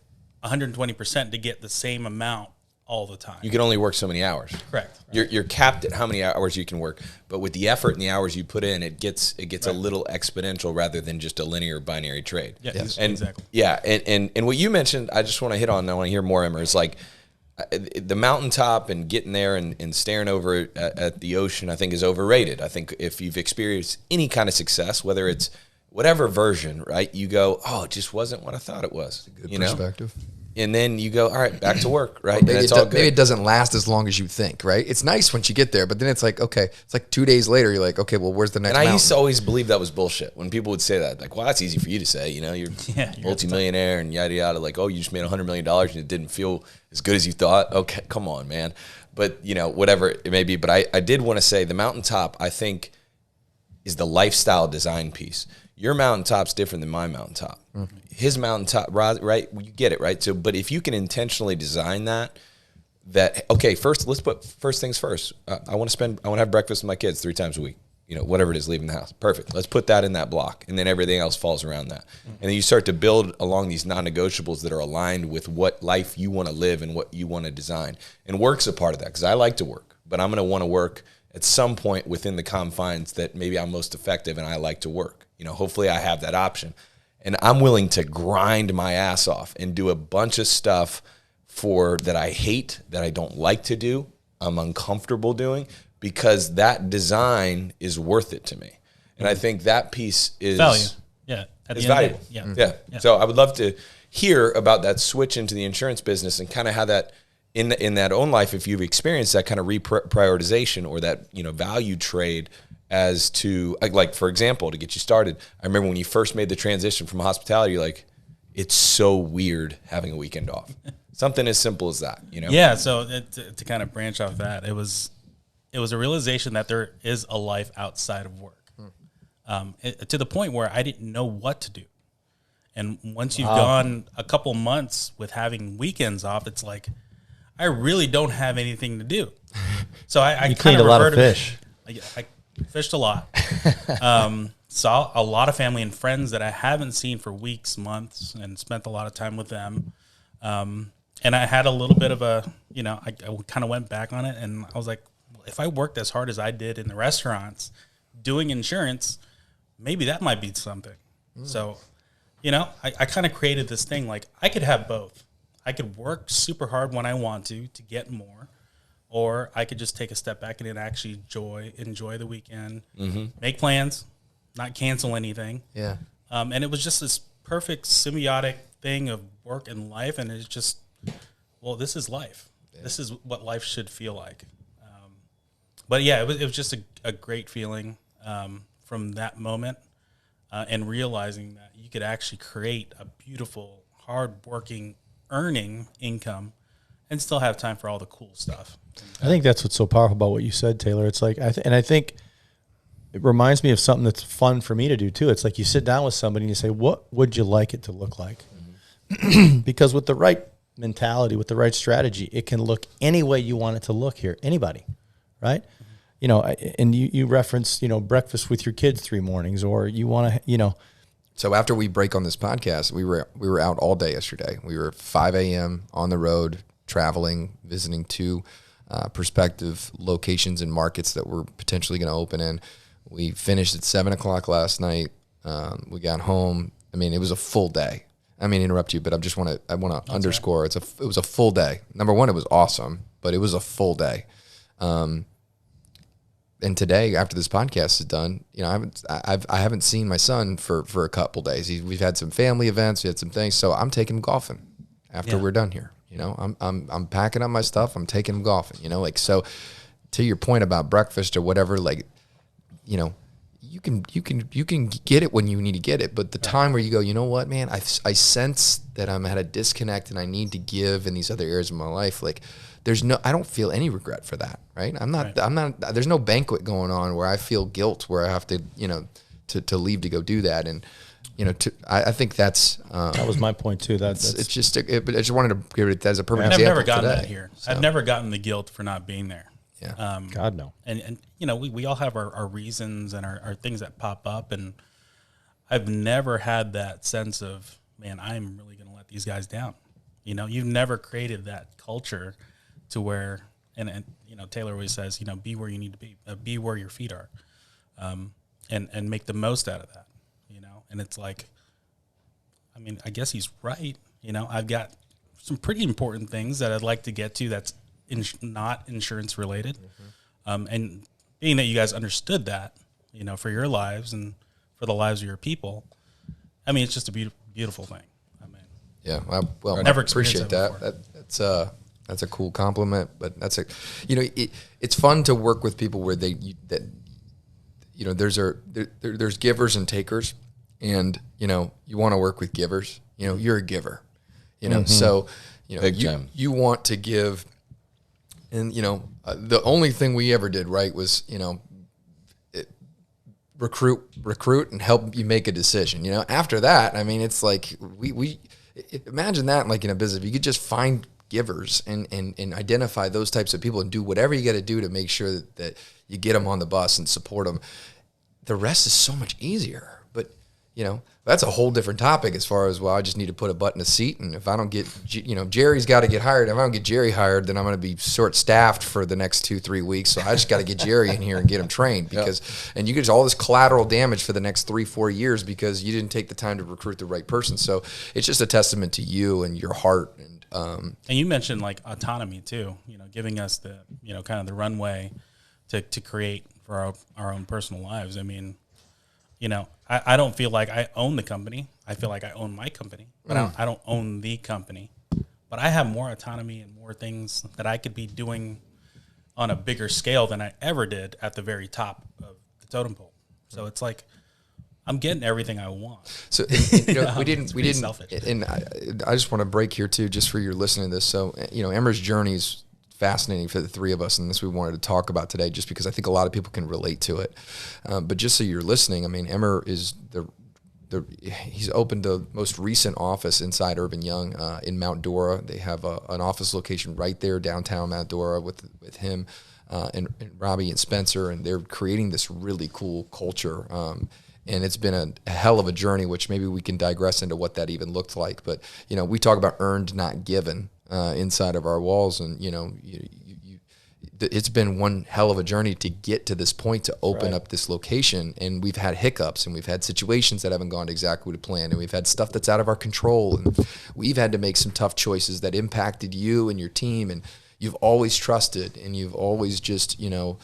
120% to get the same amount all the time. You can only work so many hours. Correct. You're capped at how many hours you can work, but with the effort and the hours you put in, it gets a little exponential rather than just a linear binary trade. Yeah, Yes. And exactly. Yeah, and what you mentioned, I just want to hit on. I want to hear more, Emer. Is like the mountaintop and getting there and staring over at the ocean. I think is overrated. I think if you've experienced any kind of success, whether it's whatever version, right, you go, oh, it just wasn't what I thought it was. Good perspective. And then you go, all right, back to work, right? Maybe, and it's all good. maybe it doesn't last as long as you think, right? It's nice once you get there, but then it's like, okay, it's like 2 days later, you're like, okay, well, where's the next And I mountain? used to always believe that was bullshit when people would say that. Like, well, that's easy for you to say. You're multimillionaire and yada, yada. Like, oh, you just made $100 million and it didn't feel as good as you thought. Okay, come on, man. But, whatever it may be. But I did want to say the mountaintop, I think, is the lifestyle design piece. Your mountaintop's different than my mountaintop. Mm-hmm. His mountaintop, right? You get it, right? So, but if you can intentionally design that, okay, let's put first things first. I want to have breakfast with my kids 3 times a week. Whatever it is, leaving the house. Perfect. Let's put that in that block, and then everything else falls around that. Mm-hmm. And then you start to build along these non-negotiables that are aligned with what life you want to live and what you want to design. And work's a part of that because I like to work, but I'm going to want to work at some point within the confines that maybe I'm most effective and I like to work. Hopefully I have that option. And I'm willing to grind my ass off and do a bunch of stuff that I hate, that I don't like to do, I'm uncomfortable doing, because that design is worth it to me. And I think that piece is value. Yeah. It's valuable. Yeah. So I would love to hear about that switch into the insurance business and kind of how that in that own life, if you've experienced that kind of reprioritization or that, value trade as to, like, for example, to get you started, I remember when you first made the transition from hospitality, you're like, it's so weird having a weekend off. Something as simple as that, Yeah, so to kind of branch off that, it was a realization that there is a life outside of work, to the point where I didn't know what to do. And once you've gone a couple months with having weekends off, it's like, I really don't have anything to do. So I cleaned a lot of fish. I fished a lot. Saw a lot of family and friends that I haven't seen for weeks, months, and spent a lot of time with them. And I had a little bit of I kind of went back on it, and I was like, if I worked as hard as I did in the restaurants doing insurance, maybe that might be something. So, I kind of created this thing, like I could have both. I could work super hard when I want to get more, or I could just take a step back and actually enjoy the weekend, make plans, not cancel anything. Yeah. And it was just this perfect symbiotic thing of work and life, and it's just, well, this is life. Yeah. This is what life should feel like. But yeah, it was just a great feeling from that moment, and realizing that you could actually create a beautiful, hard-working, earning income and still have time for all the cool stuff. I think that's what's so powerful about what you said, Taylor. It's like, I think it reminds me of something that's fun for me to do too. It's like you sit down with somebody and you say, what would you like it to look like? Mm-hmm. Because with the right mentality, with the right strategy, it can look any way you want it to look here. Anybody, right? Mm-hmm. You know, and you reference, you know, breakfast with your kids 3 mornings, or you want to, you know. So after we break on this podcast, we were out all day yesterday. We were 5 a.m. on the road, traveling, visiting 2 prospective locations and markets that we're potentially going to open in. We finished at 7 o'clock last night. We got home. I mean, it was a full day. I mean, interrupt you, but I want to underscore it was a full day. Number one, it was awesome, but it was a full day. And today, after this podcast is done, you know, I haven't seen my son for a couple days. We've had some family events, we had some things, so I'm taking him golfing after we're done here. You know, I'm packing up my stuff. I'm taking him golfing. You know, like, so to your point about breakfast or whatever, like, you know, you can get it when you need to get it, but the time where you go, you know what, man, I sense that I'm at a disconnect and I need to give in these other areas of my life, like. I don't feel any regret for that, right? I'm not, there's no banquet going on where I feel guilt, where I have to, you know, to leave to go do that. And, you know, I think that's, that was my point too. It's just, I just wanted to give it as a perfect I've example. never gotten today. that here. So. I've never gotten the guilt for not being there. Yeah. God, no. And, you know, we all have our reasons and our things that pop up. And I've never had that sense of, man, I'm really going to let these guys down. You know, you've never created that culture to where, and you know, Taylor always says, you know, be where you need to be where your feet are, and make the most out of that, you know. And it's like, I mean, I guess he's right. You know, I've got some pretty important things that I'd like to get to that's not insurance related, and being that you guys understood that, you know, for your lives and for the lives of your people, I mean, it's just a beautiful thing. I mean, yeah, well, never I appreciate that. That's a cool compliment, but you know, it's fun to work with people where you know, there's givers and takers, and, you know, you want to work with givers. You know, you're a giver, you know, so, you know, you want to give, and, you know, the only thing we ever did right was, you know, recruit and help you make a decision. You know, after that, I mean, it's like we imagine that, like, in a business, if you could just find givers and identify those types of people and do whatever you got to do to make sure that you get them on the bus and support them. The rest is so much easier. But, you know, that's a whole different topic as far as, well, I just need to put a butt in a seat. And if I don't get, you know, Jerry's got to get hired. If I don't get Jerry hired, then I'm going to be short-staffed for the next 2-3 weeks. So I just got to get Jerry in here and get him trained, because, and you get all this collateral damage for the next 3-4 years because you didn't take the time to recruit the right person. So it's just a testament to you and your heart. And you mentioned, like, autonomy too, you know, giving us the, you know, kind of the runway to create for our own personal lives. I mean, you know, I don't feel like I own the company. I feel like I own my company, but I don't own the company. But I have more autonomy and more things that I could be doing on a bigger scale than I ever did at the very top of the totem pole. So it's like, I'm getting everything I want. So, and, you know, we didn't, selfish. And I just want to break here too, just for your listening to this. So, you know, Emer's journey is fascinating for the three of us, and this we wanted to talk about today, just because I think a lot of people can relate to it. But just so you're listening, I mean, Emer is he's opened the most recent office inside Urban Young in Mount Dora. They have an office location right there downtown Mount Dora with him and Robbie and Spencer, and they're creating this really cool culture. And it's been a hell of a journey, which maybe we can digress into what that even looked like. But, you know, we talk about earned, not given inside of our walls. And, you know, it's been one hell of a journey to get to this point to open up this location. And we've had hiccups, and we've had situations that haven't gone exactly to plan. And we've had stuff that's out of our control. And we've had to make some tough choices that impacted you and your team. And you've always trusted, and you've always just, you know,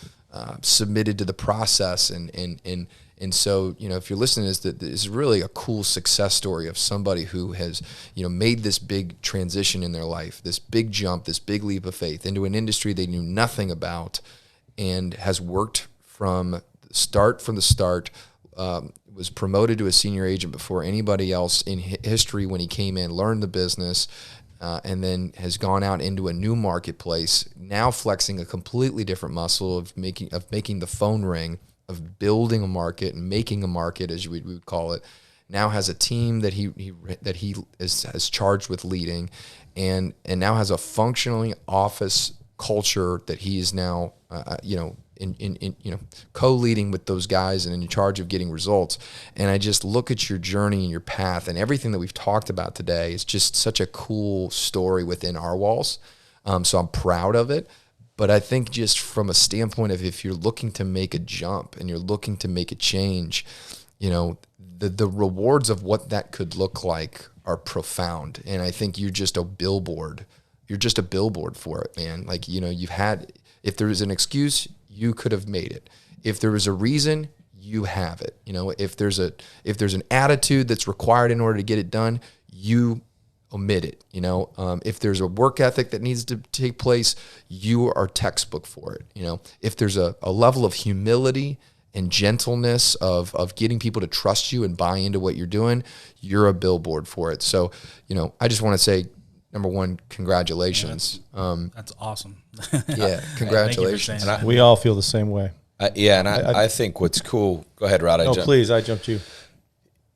submitted to the process. And so, you know, if you're listening to this is really a cool success story of somebody who has, you know, made this big transition in their life, this big jump, this big leap of faith into an industry they knew nothing about, and has worked from the start, was promoted to a senior agent before anybody else in history when he came in, learned the business, and then has gone out into a new marketplace, now flexing a completely different muscle of making the phone ring, of building a market and making a market, as we would call it. Now has a team that he is charged with leading, and now has a functioning office culture that he is now co-leading with those guys and in charge of getting results. And I just look at your journey and your path, and everything that we've talked about today is just such a cool story within our walls. So I'm proud of it. But I think just from a standpoint of, if you're looking to make a jump and you're looking to make a change, the rewards of what that could look like are profound. And I think you're just a billboard. You're just a billboard for it, man. Like, if there is an excuse, you could have made it. If there is a reason, you have it. If there's an attitude that's required in order to get it done, you omit it. If there's a work ethic that needs to take place, you are textbook for it. If there's a level of humility and gentleness of getting people to trust you and buy into what you're doing, you're a billboard for it. So, I just want to say, number one, congratulations. That's awesome. Yeah, congratulations. We all feel the same way. I think what's cool. Go ahead, Rod. Please, I jumped you.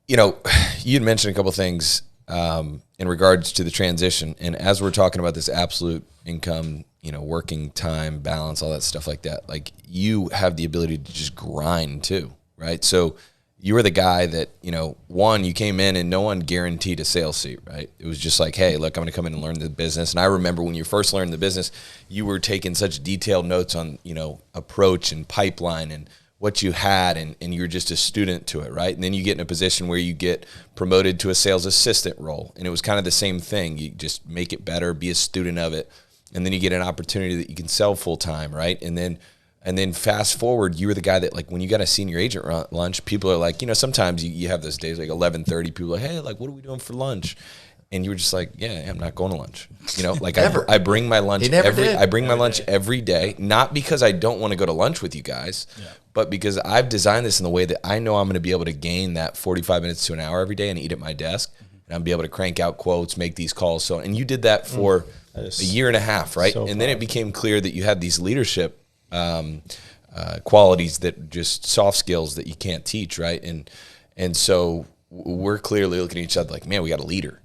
You'd mentioned a couple things in regards to the transition, and as we're talking about this absolute income, working time balance, all that stuff like that, like, you have the ability to just grind too, right? So you were the guy that, you came in and no one guaranteed a sales seat, right? It was just like, hey, look, I'm going to come in and learn the business. And I remember when you first learned the business, you were taking such detailed notes on, approach and pipeline and what you had, and you were just a student to it, right? And then you get in a position where you get promoted to a sales assistant role. And it was kind of the same thing. You just make it better, be a student of it. And then you get an opportunity that you can sell full time, right? And then fast forward, you were the guy that, like, when you got a senior agent lunch, people are like, sometimes you have those days like 11:30, people are like, hey, like, what are we doing for lunch? And you were just like, yeah, I'm not going to lunch. Like, I bring my lunch every day, not because I don't want to go to lunch with you guys, but because I've designed this in the way that I know I'm going to be able to gain that 45 minutes to an hour every day and eat at my desk, and I'm be able to crank out quotes, make these calls. And you did that for a year and a half, right? And then it became clear that you had these leadership qualities, that just soft skills that you can't teach, right? And so we're clearly looking at each other like, man, we got a leader.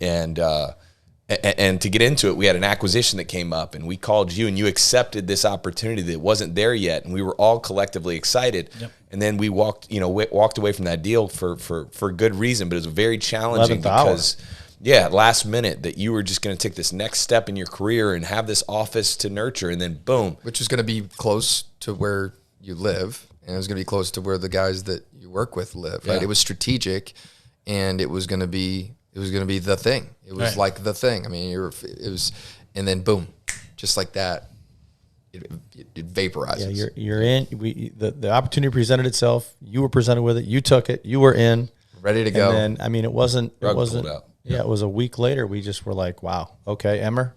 And to get into it, we had an acquisition that came up, and we called you, and you accepted this opportunity that wasn't there yet, and we were all collectively excited. Yep. And then we walked away from that deal for good reason, but it was very challenging because last minute, that you were just going to take this next step in your career and have this office to nurture, and then boom. Which is going to be close to where you live, and it was going to be close to where the guys that you work with live, right? It was strategic, and it was going to be the thing. It was like the thing. I mean, and then boom, just like that, it vaporizes. Yeah, you're in. The opportunity presented itself. You were presented with it. You took it. You were in, ready to go. And then, I mean, it wasn't. Out. Yeah, it was a week later. We just were like, wow, okay, Emer,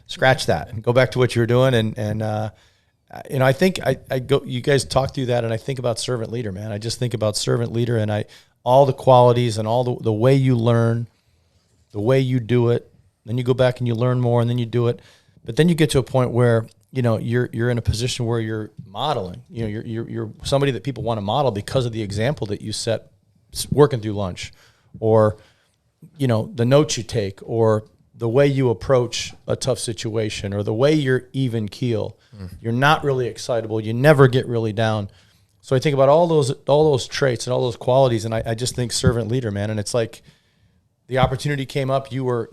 scratch that and go back to what you were doing. And I think I go. You guys talk through that, and I think about servant leader, man. I just think about servant leader, and all the qualities and all the way you learn, the way you do it. Then you go back and you learn more, and then you do it. But then you get to a point where you're in a position where you're modeling. You're somebody that people want to model because of the example that you set, working through lunch, or the notes you take, or the way you approach a tough situation, or the way you're even keel. You're not really excitable. You never get really down. So I think about all those traits and all those qualities, and I just think servant leader, man. And it's like the opportunity came up. You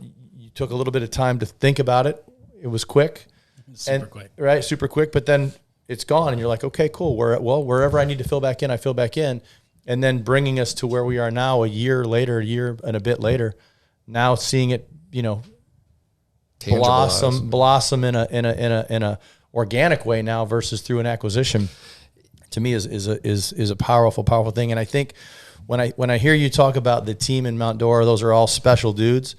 took a little bit of time to think about it. It was quick. Super quick. But then it's gone, and you're like, okay, cool. Wherever I need to fill back in, I fill back in. And then bringing us to where we are now, a year and a bit later, now seeing it, blossom in a organic way now versus through an acquisition, to me is a powerful thing. And I think when I hear you talk about the team in Mount Dora, those are all special dudes.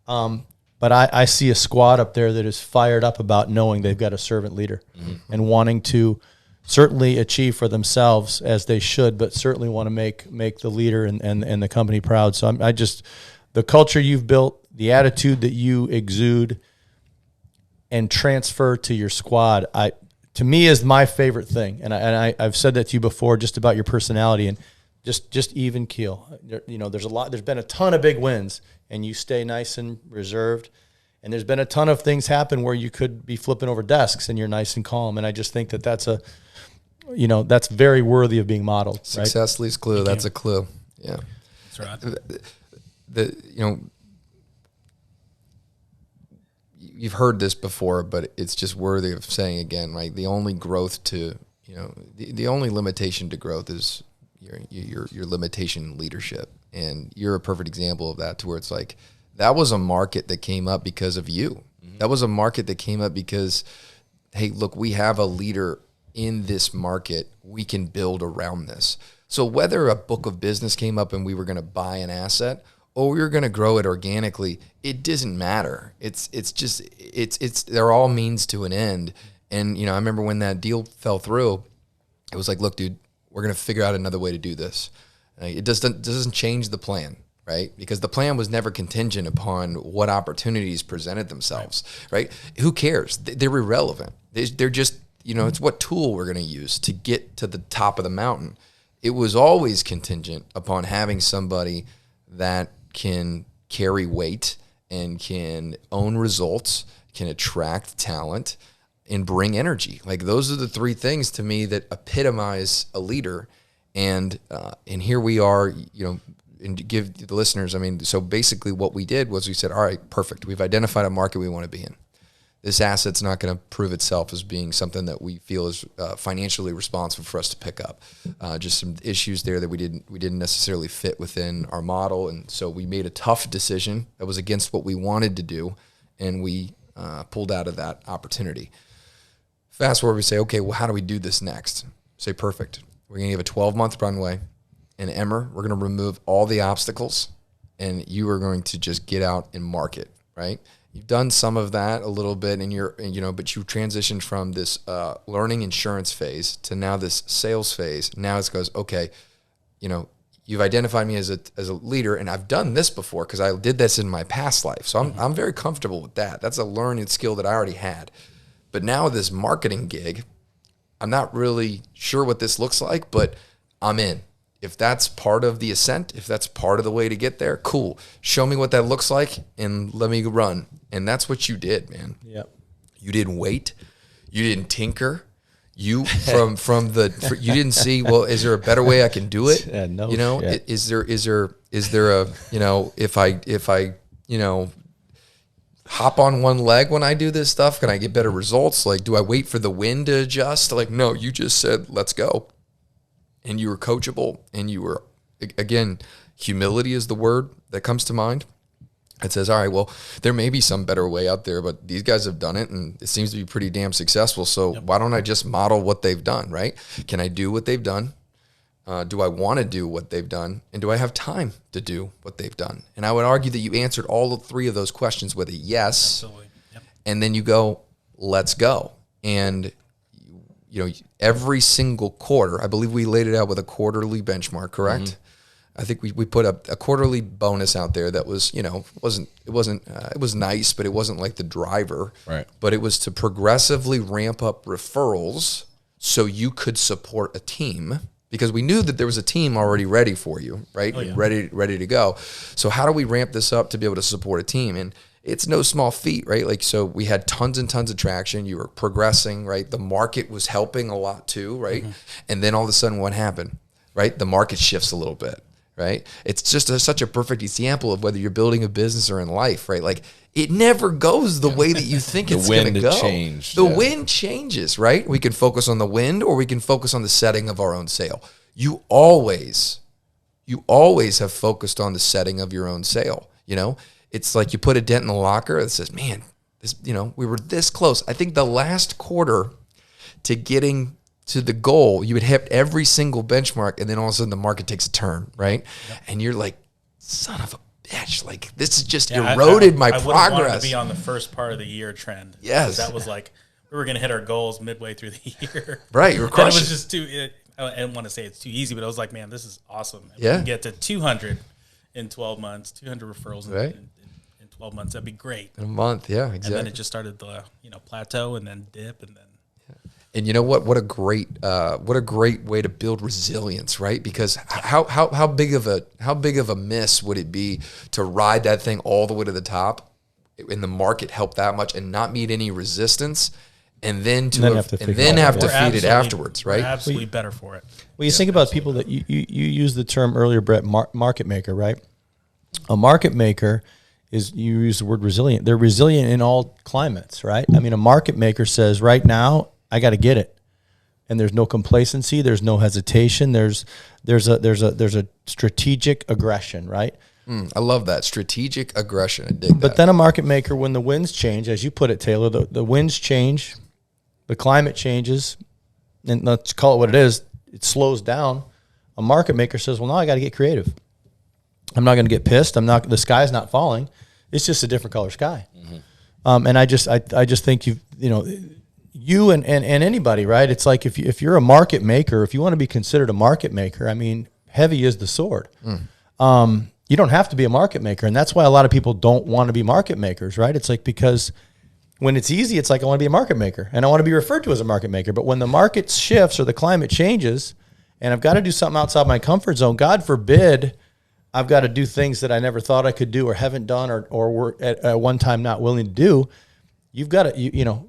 But I see a squad up there that is fired up about knowing they've got a servant leader and wanting to certainly achieve for themselves, as they should, but certainly want to make the leader and the company proud. So the culture you've built, the attitude that you exude and transfer to your squad, to me is my favorite thing. And I've said that to you before, just about your personality and just even keel. There's been a ton of big wins, and you stay nice and reserved. And there's been a ton of things happen where you could be flipping over desks and you're nice and calm. And I just think that that's very worthy of being modeled. Success leaves clue. That's a clue. Yeah. That's right. You've heard this before, but it's just worthy of saying again, right? The only growth to, the only limitation to growth is your limitation in leadership. And you're a perfect example of that, to where it's like, that was a market that came up because of you. Mm-hmm. That was a market that came up because, hey, look, we have a leader in this market. We can build around this. So whether a book of business came up and we were going to buy an asset, or we were going to grow it organically, it doesn't matter. It's they're all means to an end. And, I remember when that deal fell through, it was like, look, dude, we're going to figure out another way to do this. It doesn't change the plan. Right? Because the plan was never contingent upon what opportunities presented themselves, right? Who cares? They're irrelevant. They're just, it's what tool we're going to use to get to the top of the mountain. It was always contingent upon having somebody that can carry weight and can own results, can attract talent, and bring energy. Like, those are the three things to me that epitomize a leader. And here we are, and to give the listeners, so basically what we did was we said, all right, perfect. We've identified a market we want to be in. This asset's not going to prove itself as being something that we feel is financially responsible for us to pick up. Just some issues there that we didn't necessarily fit within our model. And so we made a tough decision that was against what we wanted to do, and we pulled out of that opportunity. Fast forward, we say, okay, well, how do we do this next? Say, perfect. We're going to give a 12-month runway. And Emer, we're going to remove all the obstacles, and you are going to just get out and market, right? You've done some of that a little bit, but you transitioned from this learning insurance phase to now this sales phase. Now it goes, okay, you've identified me as a leader, and I've done this before because I did this in my past life. So I'm very comfortable with that. That's a learning skill that I already had. But now this marketing gig, I'm not really sure what this looks like, but I'm in. If that's part of the ascent, if that's part of the way to get there, cool. Show me what that looks like and let me run. And that's what you did, man. Yep. You didn't wait. You didn't tinker. You you didn't see, well, is there a better way I can do it? No. Is there a, if I hop on one leg when I do this stuff, can I get better results? Like, do I wait for the wind to adjust? Like, no, you just said, let's go. And you were coachable, and you were, again, humility is the word that comes to mind. It says, all right, well, there may be some better way out there, but these guys have done it, and it seems to be pretty damn successful. So why don't I just model what they've done, right? Can I do what they've done? Do I want to do what they've done? And do I have time to do what they've done? And I would argue that you answered all three of those questions with a yes. Absolutely. Yep. And then you go, let's go. And every single quarter, I believe we laid it out with a quarterly benchmark, correct? Mm-hmm. I think we put a quarterly bonus out there that was, it was nice, but it wasn't like the driver. Right. But it was to progressively ramp up referrals so you could support a team, because we knew that there was a team already ready for you, right? Oh, yeah. Ready to go. So how do we ramp this up to be able to support a team? And it's no small feat, right? Like, so we had tons and tons of traction. You were progressing, right? The market was helping a lot too, right? Mm-hmm. And then all of a sudden what happened, right? The market shifts a little bit, right? It's just such a perfect example of whether you're building a business or in life, right? Like, it never goes the way that you think it's going to go. The wind changes, right? We can focus on the wind, or we can focus on the setting of our own sail. You always have focused on the setting of your own sail, It's like you put a dent in the locker that says, man, this, we were this close. I think the last quarter to getting to the goal, you would hit every single benchmark, and then all of a sudden the market takes a turn, right? Yep. And you're like, son of a bitch, like, this has just eroded my progress. I wanted to be on the first part of the year trend. Yes. That was like, we were going to hit our goals midway through the year. Right, you were crushing. And it was just I didn't want to say it's too easy, but I was like, man, this is awesome. If we can get to 200 in 12 months, 200 referrals in 12 months. That'd be great. In a month, yeah, exactly. And then it just started to, plateau and then dip and then. And you know what? What a great way to build resilience, right? Because how big of a miss would it be to ride that thing all the way to the top, in the market help that much and not meet any resistance, and then have to feed it afterwards, right? We're absolutely better for it. Well, you think about people that you used the term earlier, Brett, market maker, right? A market maker is, you use the word resilient. They're resilient in all climates, right? I mean, a market maker says, right now, I got to get it, and there's no complacency, there's no hesitation, there's a strategic aggression, right? I love that strategic aggression. I dig that. But then a market maker, when the winds change, as you put it, Taylor, the winds change, the climate changes, and let's call it what it is. It slows down. A market maker says, "Well, now I got to get creative. I'm not going to get pissed. The sky's not falling. It's just a different color sky." Mm-hmm. And I just think you and anybody, right? It's like if you're a market maker, if you want to be considered a market maker, I mean, heavy is the sword. You don't have to be a market maker, and that's why a lot of people don't want to be market makers, right? It's like, because when it's easy, it's like, I want to be a market maker, and I want to be referred to as a market maker. But when the market shifts or the climate changes, and I've got to do something outside my comfort zone, God forbid, I've got to do things that I never thought I could do or haven't done or were at one time not willing to do, you've got to,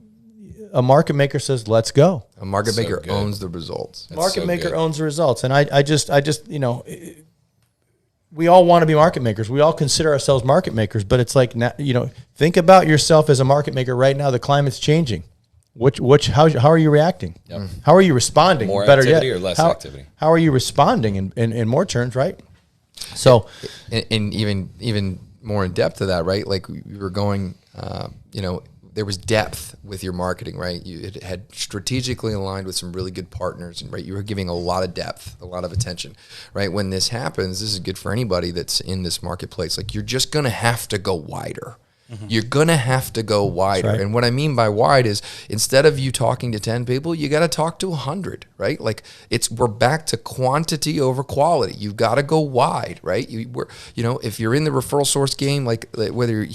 a market maker says, let's go. A market maker owns the results. Market maker owns the results. And I just, we all want to be market makers. We all consider ourselves market makers, but it's like, think about yourself as a market maker right now. The climate's changing. How are you reacting? Yep. How are you responding? More Better activity yet, or less activity? How are you responding in more terms, right? So, and even more in depth to that, right? Like we were going, there was depth with your marketing, right? It had strategically aligned with some really good partners, and right, you were giving a lot of depth, a lot of attention, right? When this happens, this is good for anybody that's in this marketplace. Like, you're just going to have to go wider. Mm-hmm. You're going to have to go wider. Right. And what I mean by wide is, instead of you talking to 10 people, you got to talk to 100, right? Like, we're back to quantity over quality. You've got to go wide, right? If you're in the referral source game, like whether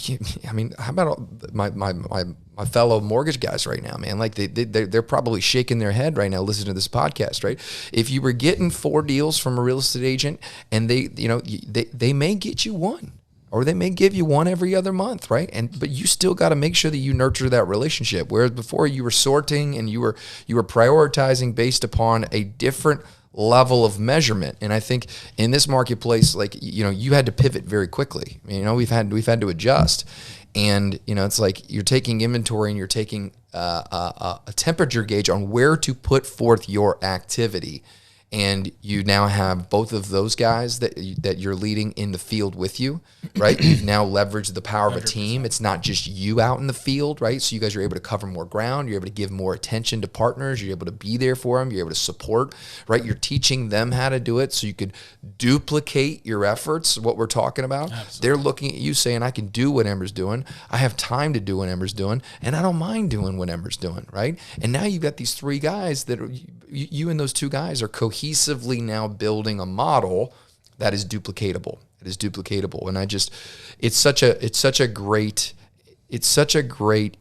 how about my fellow mortgage guys right now, man? Like they're probably shaking their head right now listening to this podcast, right? If you were getting 4 deals from a real estate agent, and they may get you one, or they may give you one every other month, right? But you still got to make sure that you nurture that relationship. Whereas before, you were sorting and you were prioritizing based upon a different level of measurement. And I think in this marketplace, like, you had to pivot very quickly. We've had to adjust. And, it's like you're taking inventory and you're taking a temperature gauge on where to put forth your activity. And you now have both of those guys that you're leading in the field with you, right? You've now leveraged the power of a team. It's not just you out in the field, right? So you guys are able to cover more ground. You're able to give more attention to partners. You're able to be there for them. You're able to support, right? You're teaching them how to do it so you could duplicate your efforts, what we're talking about. Absolutely. They're looking at you saying, I can do what Emer's doing. I have time to do what Emer's doing, and I don't mind doing what Emer's doing, right? And now you've got these 3 guys that are, you and those 2 guys are cohesively now building a model that is duplicatable. It is duplicatable. And it's such a great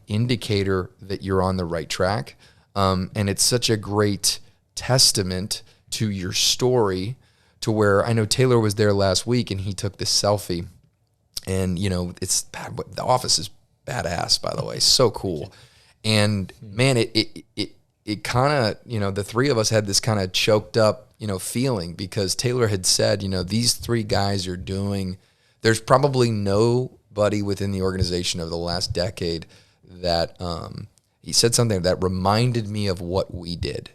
indicator that you're on the right track. And it's such a great testament to your story, to where I know Taylor was there last week and he took this selfie, and it's bad. The office is badass, by the way. So cool. And man, it kind of, the 3 of us had this kind of choked up, feeling, because Taylor had said, these 3 guys are doing, there's probably nobody within the organization over the last decade that, he said something that reminded me of what we did,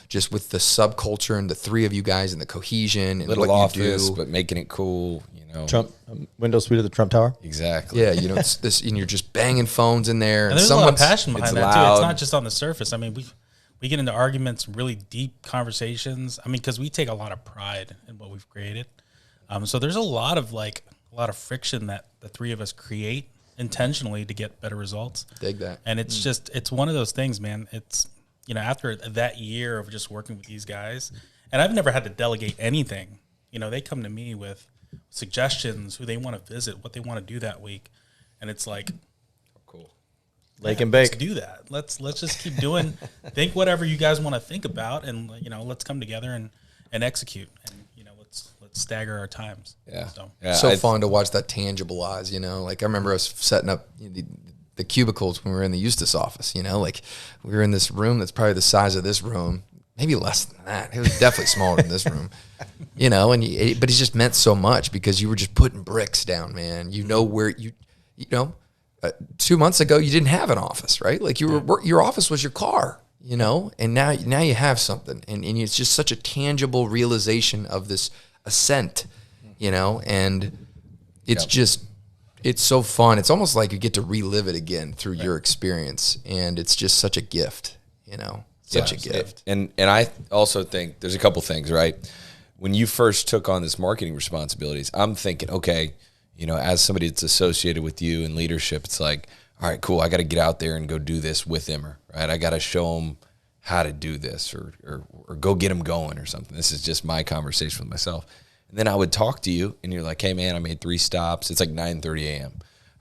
just with the subculture and the 3 of you guys and the cohesion and little what office, you do. but making it cool, Trump window suite of the Trump Tower. Exactly. Yeah, it's this, and you're just banging phones in there. And there's a lot of passion behind that loud. too. It's not just on the surface. I mean, we get into arguments, really deep conversations. I mean, because we take a lot of pride in what we've created. So there's a lot of friction that the 3 of us create intentionally to get better results. Dig that. And it's it's one of those things, man. It's, after that year of just working with these guys, and I've never had to delegate anything. They come to me with suggestions, who they want to visit, what they want to do that week. And it's like, Cool. Lake and let's bake. do that. Let's just keep doing, think whatever you guys want to think about, and let's come together and execute, and let's stagger our times. Yeah. Yeah, so fun to watch that tangibilize, like I remember us setting up the cubicles when we were in the Eustis office, like we were in this room that's probably the size of this room, maybe less than that. It was definitely smaller than this room, but it just meant so much because you were just putting bricks down, man. Where 2 months ago you didn't have an office, right? Like your office was your car, and now you have something, and it's just such a tangible realization of this ascent, and it's so fun. It's almost like you get to relive it again through your experience, and it's just such a gift, such a gift. And I also think there's a couple things, right? When you first took on this marketing responsibilities, I'm thinking, okay, as somebody that's associated with you in leadership, it's like, all right, cool, I got to get out there and go do this with Emer, right? I got to show him how to do this or go get him going or something. This is just my conversation with myself. And then I would talk to you and you're like, hey man, I made 3 stops. It's like 9:30 a.m.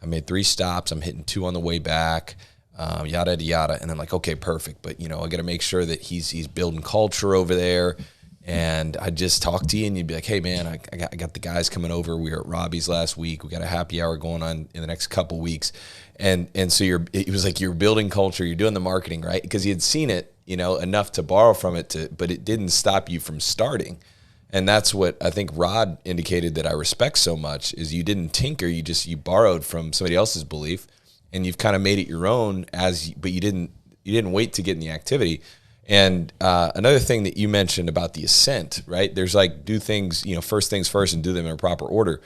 I made 3 stops. I'm hitting 2 on the way back, yada, yada. And I'm like, okay, perfect. But I got to make sure that he's building culture over there. And I'd just talk to you and you'd be like, hey man, I got the guys coming over. We were at Robbie's last week. We got a happy hour going on in the next couple weeks. And so it was like you're building culture, you're doing the marketing, right? Because you had seen it, enough to borrow from it but it didn't stop you from starting. And that's what I think Rod indicated that I respect so much is you didn't tinker, you borrowed from somebody else's belief and you've kind of made it your own but you didn't wait to get in the activity. And another thing that you mentioned about the ascent, right? There's like do things, first things first and do them in a proper order.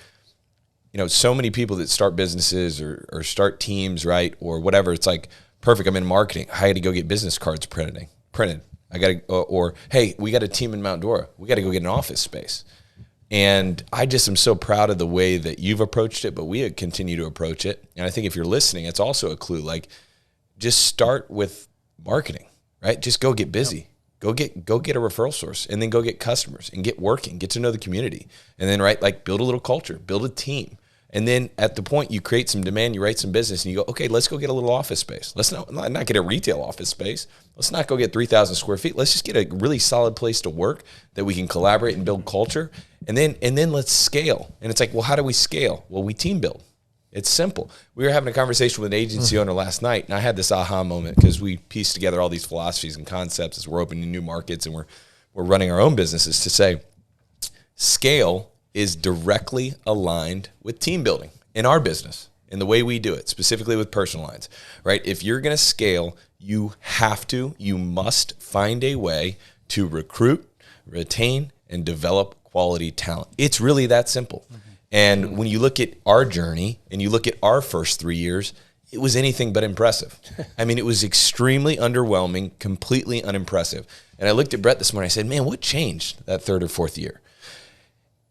So many people that start businesses or start teams, right? Or whatever, it's like, perfect, I'm in marketing. I had to go get business cards printed. I got to, or hey, we got a team in Mount Dora. We got to go get an office space. And I just am so proud of the way that you've approached it, but we continue to approach it. And I think if you're listening, it's also a clue. Like, just start with marketing, right? Just go get busy. Yep. Go get a referral source, and then go get customers and get working, get to know the community. And then, right, like build a little culture, build a team. And then at the point you create some demand, you write some business, and you go, okay, let's go get a little office space. Let's not get a retail office space. Let's not go get 3,000 square feet. Let's just get a really solid place to work that we can collaborate and build culture. And then let's scale. And it's like, well, how do we scale? Well, we team build. It's simple. We were having a conversation with an agency owner last night, and I had this aha moment because we pieced together all these philosophies and concepts as we're opening new markets and we're running our own businesses to say scale is directly aligned with team building in our business, in the way we do it, specifically with personal lines, right? If you're going to scale, you must find a way to recruit, retain, and develop quality talent. It's really that simple. Mm-hmm. And when you look at our journey and you look at our first 3 years, it was anything but impressive. I mean, it was extremely underwhelming, completely unimpressive. And I looked at Brett this morning, I said, man, what changed that 3rd or 4th year?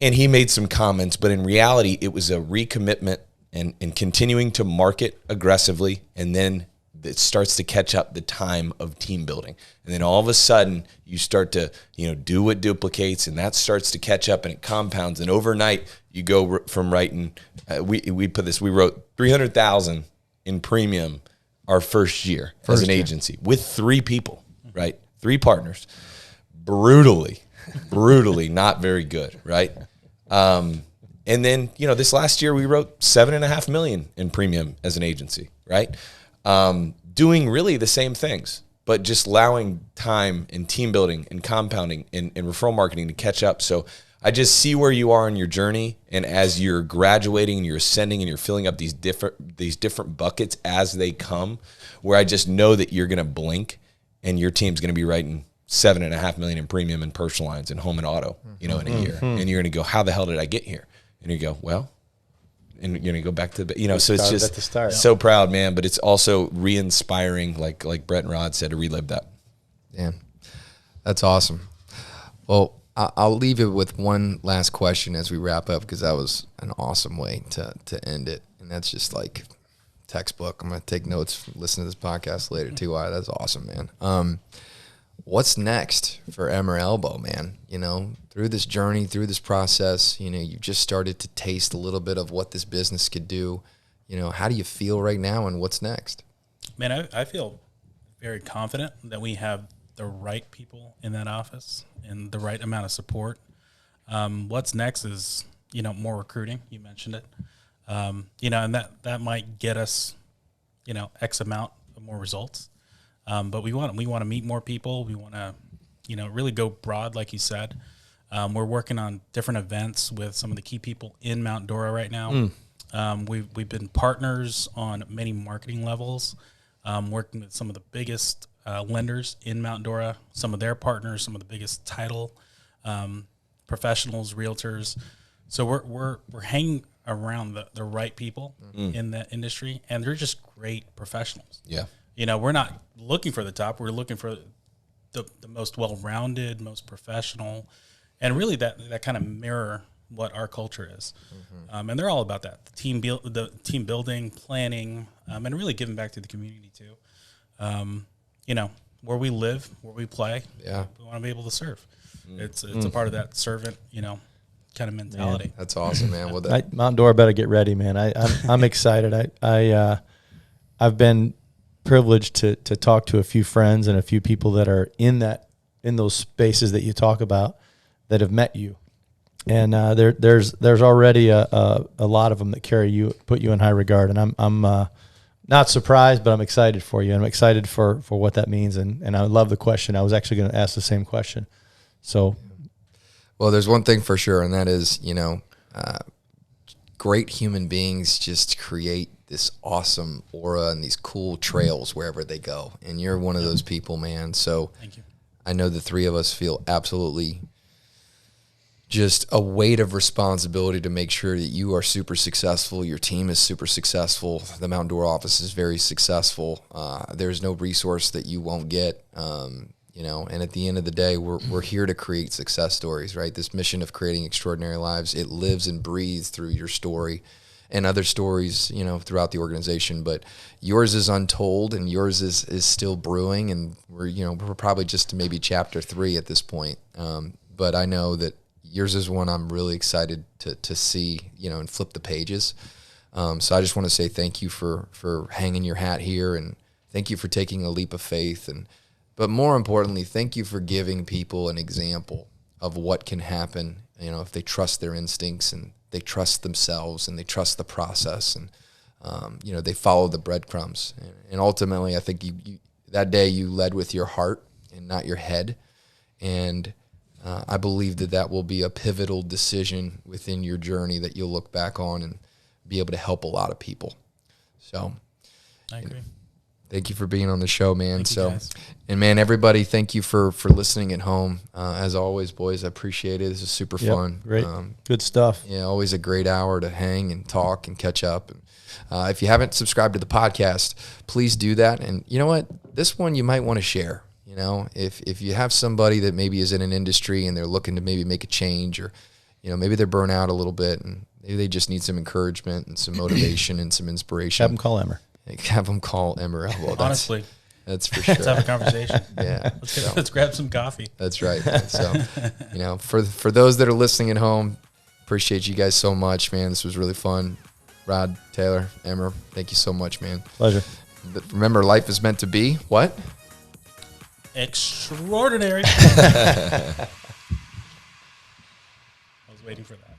And he made some comments, but in reality, it was a recommitment and continuing to market aggressively. And then it starts to catch up the time of team building. And then all of a sudden you start to, do what duplicates, and that starts to catch up and it compounds. And overnight you go from writing, we wrote 300,000 in premium our first year as an agency with 3 people, right? 3 partners, brutally not very good, right? And then, this last year we wrote $7.5 million in premium as an agency, right? Doing really the same things, but just allowing time and team building and compounding and referral marketing to catch up. So I just see where you are in your journey, and as you're graduating and you're ascending and you're filling up these different buckets as they come, where I just know that you're going to blink and your team's going to be writing $7.5 million in premium and personal lines and home and auto, in a year. And you're going to go, how the hell did I get here? And you go, well, and you're going to go back to the, so it's just so proud, man. But it's also re-inspiring, like Brett and Rod said, to relive that. Dan, that's awesome. Well, I'll leave it with one last question as we wrap up, because that was an awesome way to end it. And that's just like textbook. I'm going to take notes, listen to this podcast later too. That's awesome, man. What's next for Emer Elbo, man? Through this journey, through this process, you've just started to taste a little bit of what this business could do. how do you feel right now and what's next? Man, I feel very confident that we have the right people in that office and the right amount of support. What's next is, more recruiting. You mentioned it. And that might get us, X amount of more results. But we want to meet more people. We want to, really go broad, like you said. We're working on different events with some of the key people in Mount Dora right now. We've been partners on many marketing levels, working with some of the biggest lenders in Mount Dora, some of their partners, some of the biggest title professionals, realtors. So we're hanging around the right people in that industry, and they're just great professionals. Yeah. We're not looking for the top. We're looking for the most well-rounded, most professional, and really that kind of mirror what our culture is. And they're all about that. The team building, planning, and really giving back to the community too. Where we live, where we play, we want to be able to serve. It's a part of that servant, kind of mentality. Man, that's awesome, man. Well, Mount Dora better get ready, man. I'm excited. I've been privileged to talk to a few friends and a few people that are in those spaces that you talk about that have met you, and there's already a lot of them that put you in high regard, and I'm not surprised, but I'm excited for you. I'm excited for what that means, and I love the question. I was actually going to ask the same question. So, well, there's one thing for sure, and that is, great human beings just create this awesome aura and these cool trails wherever they go. And you're one of those people, man. So thank you. I know the three of us feel absolutely just a weight of responsibility to make sure that you are super successful. Your team is super successful. The Mount Dora office is very successful. There's no resource that you won't get. And at the end of the day, we're here to create success stories, right? This mission of creating extraordinary lives, it lives and breathes through your story and other stories, throughout the organization. But yours is untold, and yours is still brewing, and we're probably just maybe chapter 3 at this point. But I know that yours is one I'm really excited to see, and flip the pages. So I just want to say thank you for hanging your hat here, and thank you for taking a leap of faith, but more importantly, thank you for giving people an example of what can happen, if they trust their instincts and they trust themselves and they trust the process, and they follow the breadcrumbs. And ultimately, I think you that day you led with your heart and not your head, and I believe that will be a pivotal decision within your journey that you'll look back on and be able to help a lot of people. So I agree. Thank you for being on the show, man. Thank you, guys. And man, everybody, thank you for listening at home. As always, boys, I appreciate it. This is super fun. Great. Good stuff. Yeah, always a great hour to hang and talk and catch up. And if you haven't subscribed to the podcast, please do that. And you know what? This one you might want to share. If you have somebody that maybe is in an industry and they're looking to maybe make a change, or maybe they're burnt out a little bit and maybe they just need some encouragement and some motivation and some inspiration. Have them call Emer. Have them call Emer Elbo. Honestly, that's for sure. Let's have a conversation. Yeah, let's grab some coffee. That's right. So, for those that are listening at home, appreciate you guys so much, man. This was really fun. Rod, Taylor, Emer, thank you so much, man. Pleasure. But remember, life is meant to be what? Extraordinary. I was waiting for that.